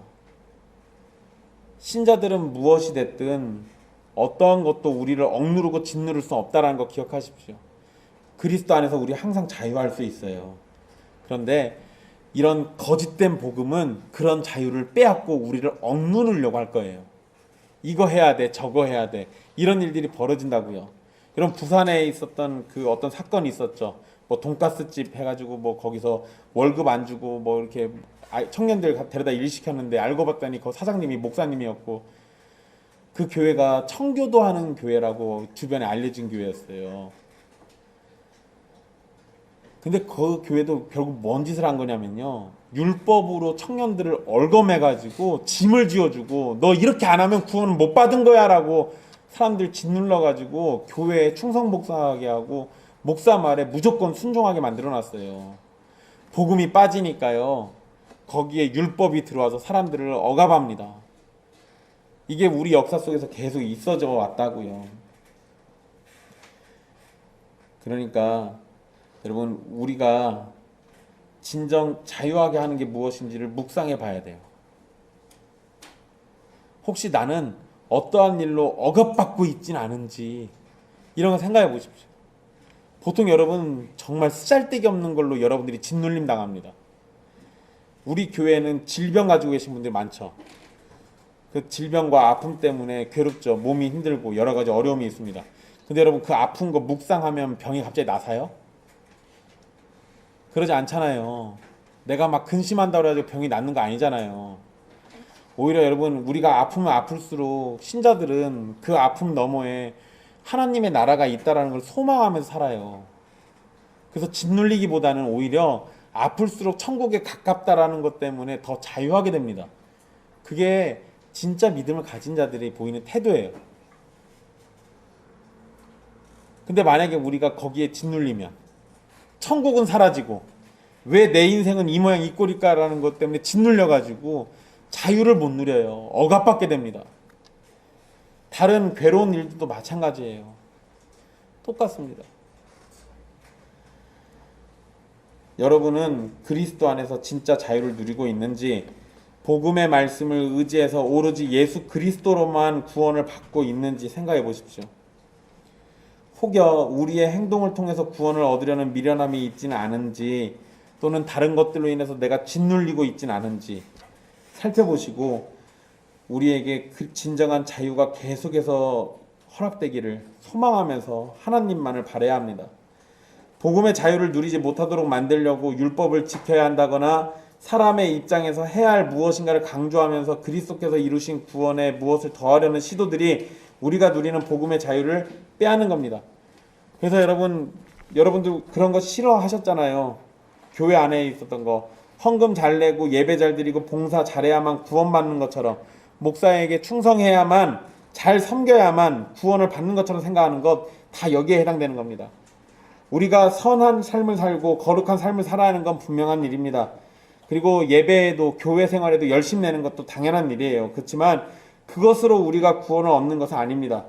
신자들은 무엇이 됐든 어떠한 것도 우리를 억누르고 짓누를 수 없다는 거 기억하십시오. 그리스도 안에서 우리 항상 자유할 수 있어요. 그런데 이런 거짓된 복음은 그런 자유를 빼앗고 우리를 억누르려고 할 거예요. 이거 해야 돼, 저거 해야 돼, 이런 일들이 벌어진다고요. 여러분, 부산에 있었던 그 어떤 사건이 있었죠. 돈가스 집 해가지고 거기서 월급 안 주고 이렇게 청년들 데려다 일 시켰는데 알고 봤더니 그 사장님이 목사님이었고, 그 교회가 청교도 하는 교회라고 주변에 알려진 교회였어요. 근데 그 교회도 결국 뭔 짓을 한 거냐면요, 율법으로 청년들을 얽어매가지고 짐을 지어주고 너 이렇게 안 하면 구원을 못 받은 거야 라고 사람들 짓눌러가지고 교회에 충성복사하게 하고 목사 말에 무조건 순종하게 만들어놨어요. 복음이 빠지니까요, 거기에 율법이 들어와서 사람들을 억압합니다. 이게 우리 역사 속에서 계속 있어져 왔다고요. 그러니까 여러분, 우리가 진정 자유하게 하는 게 무엇인지를 묵상해 봐야 돼요. 혹시 나는 어떠한 일로 억압받고 있진 않은지 이런 거 생각해 보십시오. 보통 여러분 정말 쓰잘데기 없는 걸로 여러분들이 짓눌림 당합니다. 우리 교회는 질병 가지고 계신 분들이 많죠. 그 질병과 아픔 때문에 괴롭죠. 몸이 힘들고 여러 가지 어려움이 있습니다. 근데 여러분, 그 아픈 거 묵상하면 병이 갑자기 나사요? 그러지 않잖아요. 내가 막 근심한다고 해서 병이 낫는 거 아니잖아요. 오히려 여러분, 우리가 아프면 아플수록 신자들은 그 아픔 너머에 하나님의 나라가 있다라는 걸 소망하면서 살아요. 그래서 짓눌리기보다는 오히려 아플수록 천국에 가깝다라는 것 때문에 더 자유하게 됩니다. 그게 진짜 믿음을 가진 자들이 보이는 태도예요. 근데 만약에 우리가 거기에 짓눌리면 천국은 사라지고 왜 내 인생은 이 모양 이 꼴일까라는 것 때문에 짓눌려가지고 자유를 못 누려요. 억압받게 됩니다. 다른 괴로운 일들도 마찬가지예요. 똑같습니다. 여러분은 그리스도 안에서 진짜 자유를 누리고 있는지, 복음의 말씀을 의지해서 오로지 예수 그리스도로만 구원을 받고 있는지 생각해 보십시오. 혹여 우리의 행동을 통해서 구원을 얻으려는 미련함이 있지는 않은지, 또는 다른 것들로 인해서 내가 짓눌리고 있지는 않은지 살펴보시고 우리에게 그 진정한 자유가 계속해서 허락되기를 소망하면서 하나님만을 바라야 합니다. 복음의 자유를 누리지 못하도록 만들려고 율법을 지켜야 한다거나 사람의 입장에서 해야 할 무엇인가를 강조하면서 그리스도께서 이루신 구원에 무엇을 더하려는 시도들이 우리가 누리는 복음의 자유를 빼앗는 겁니다. 그래서 여러분들 그런 거 싫어하셨잖아요. 교회 안에 있었던 거, 헌금 잘 내고 예배 잘 드리고 봉사 잘해야만 구원받는 것처럼, 목사에게 충성해야만, 잘 섬겨야만 구원을 받는 것처럼 생각하는 것, 다 여기에 해당되는 겁니다. 우리가 선한 삶을 살고 거룩한 삶을 살아야 하는 건 분명한 일입니다. 그리고 예배에도, 교회 생활에도 열심 내는 것도 당연한 일이에요. 그렇지만 그것으로 우리가 구원을 얻는 것은 아닙니다.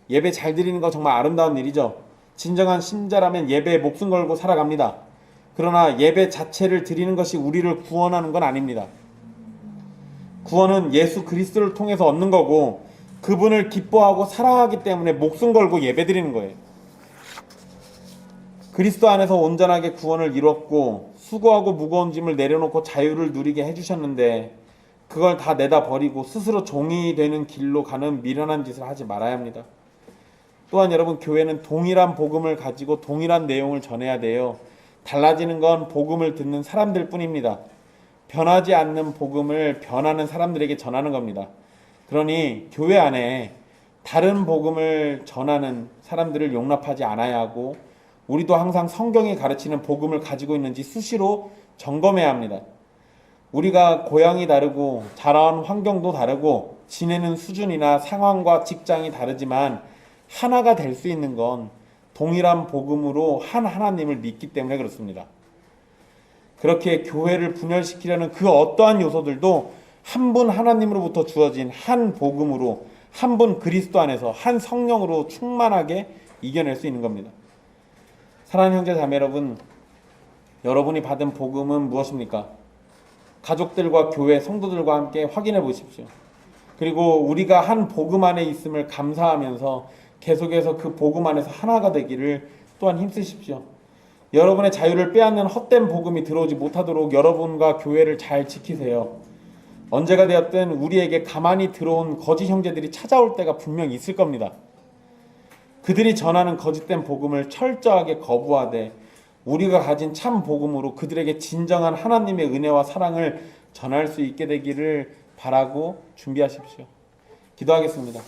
예배 잘 드리는 거 정말 아름다운 일이죠. 진정한 신자라면 예배에 목숨 걸고 살아갑니다. 그러나 예배 자체를 드리는 것이 우리를 구원하는 건 아닙니다. 구원은 예수 그리스도를 통해서 얻는 거고, 그분을 기뻐하고 사랑하기 때문에 목숨 걸고 예배 드리는 거예요. 그리스도 안에서 온전하게 구원을 이뤘고 수고하고 무거운 짐을 내려놓고 자유를 누리게 해주셨는데, 그걸 다 내다 버리고 스스로 종이 되는 길로 가는 미련한 짓을 하지 말아야 합니다. 또한 여러분, 교회는 동일한 복음을 가지고 동일한 내용을 전해야 돼요. 달라지는 건 복음을 듣는 사람들 뿐입니다. 변하지 않는 복음을 변하는 사람들에게 전하는 겁니다. 그러니 교회 안에 다른 복음을 전하는 사람들을 용납하지 않아야 하고, 우리도 항상 성경이 가르치는 복음을 가지고 있는지 수시로 점검해야 합니다. 우리가 고향이 다르고 자라온 환경도 다르고 지내는 수준이나 상황과 직장이 다르지만 하나가 될 수 있는 건 동일한 복음으로 한 하나님을 믿기 때문에 그렇습니다. 그렇게 교회를 분열시키려는 그 어떠한 요소들도 한 분 하나님으로부터 주어진 한 복음으로, 한 분 그리스도 안에서 한 성령으로 충만하게 이겨낼 수 있는 겁니다. 사랑하는 형제 자매 여러분, 여러분이 받은 복음은 무엇입니까? 가족들과 교회 성도들과 함께 확인해 보십시오. 그리고 우리가 한 복음 안에 있음을 감사하면서 계속해서 그 복음 안에서 하나가 되기를 또한 힘쓰십시오. 여러분의 자유를 빼앗는 헛된 복음이 들어오지 못하도록 여러분과 교회를 잘 지키세요. 언제가 되었든 우리에게 가만히 들어온 거짓 형제들이 찾아올 때가 분명 있을 겁니다. 그들이 전하는 거짓된 복음을 철저하게 거부하되 우리가 가진 참 복음으로 그들에게 진정한 하나님의 은혜와 사랑을 전할 수 있게 되기를 바라고 준비하십시오. 기도하겠습니다.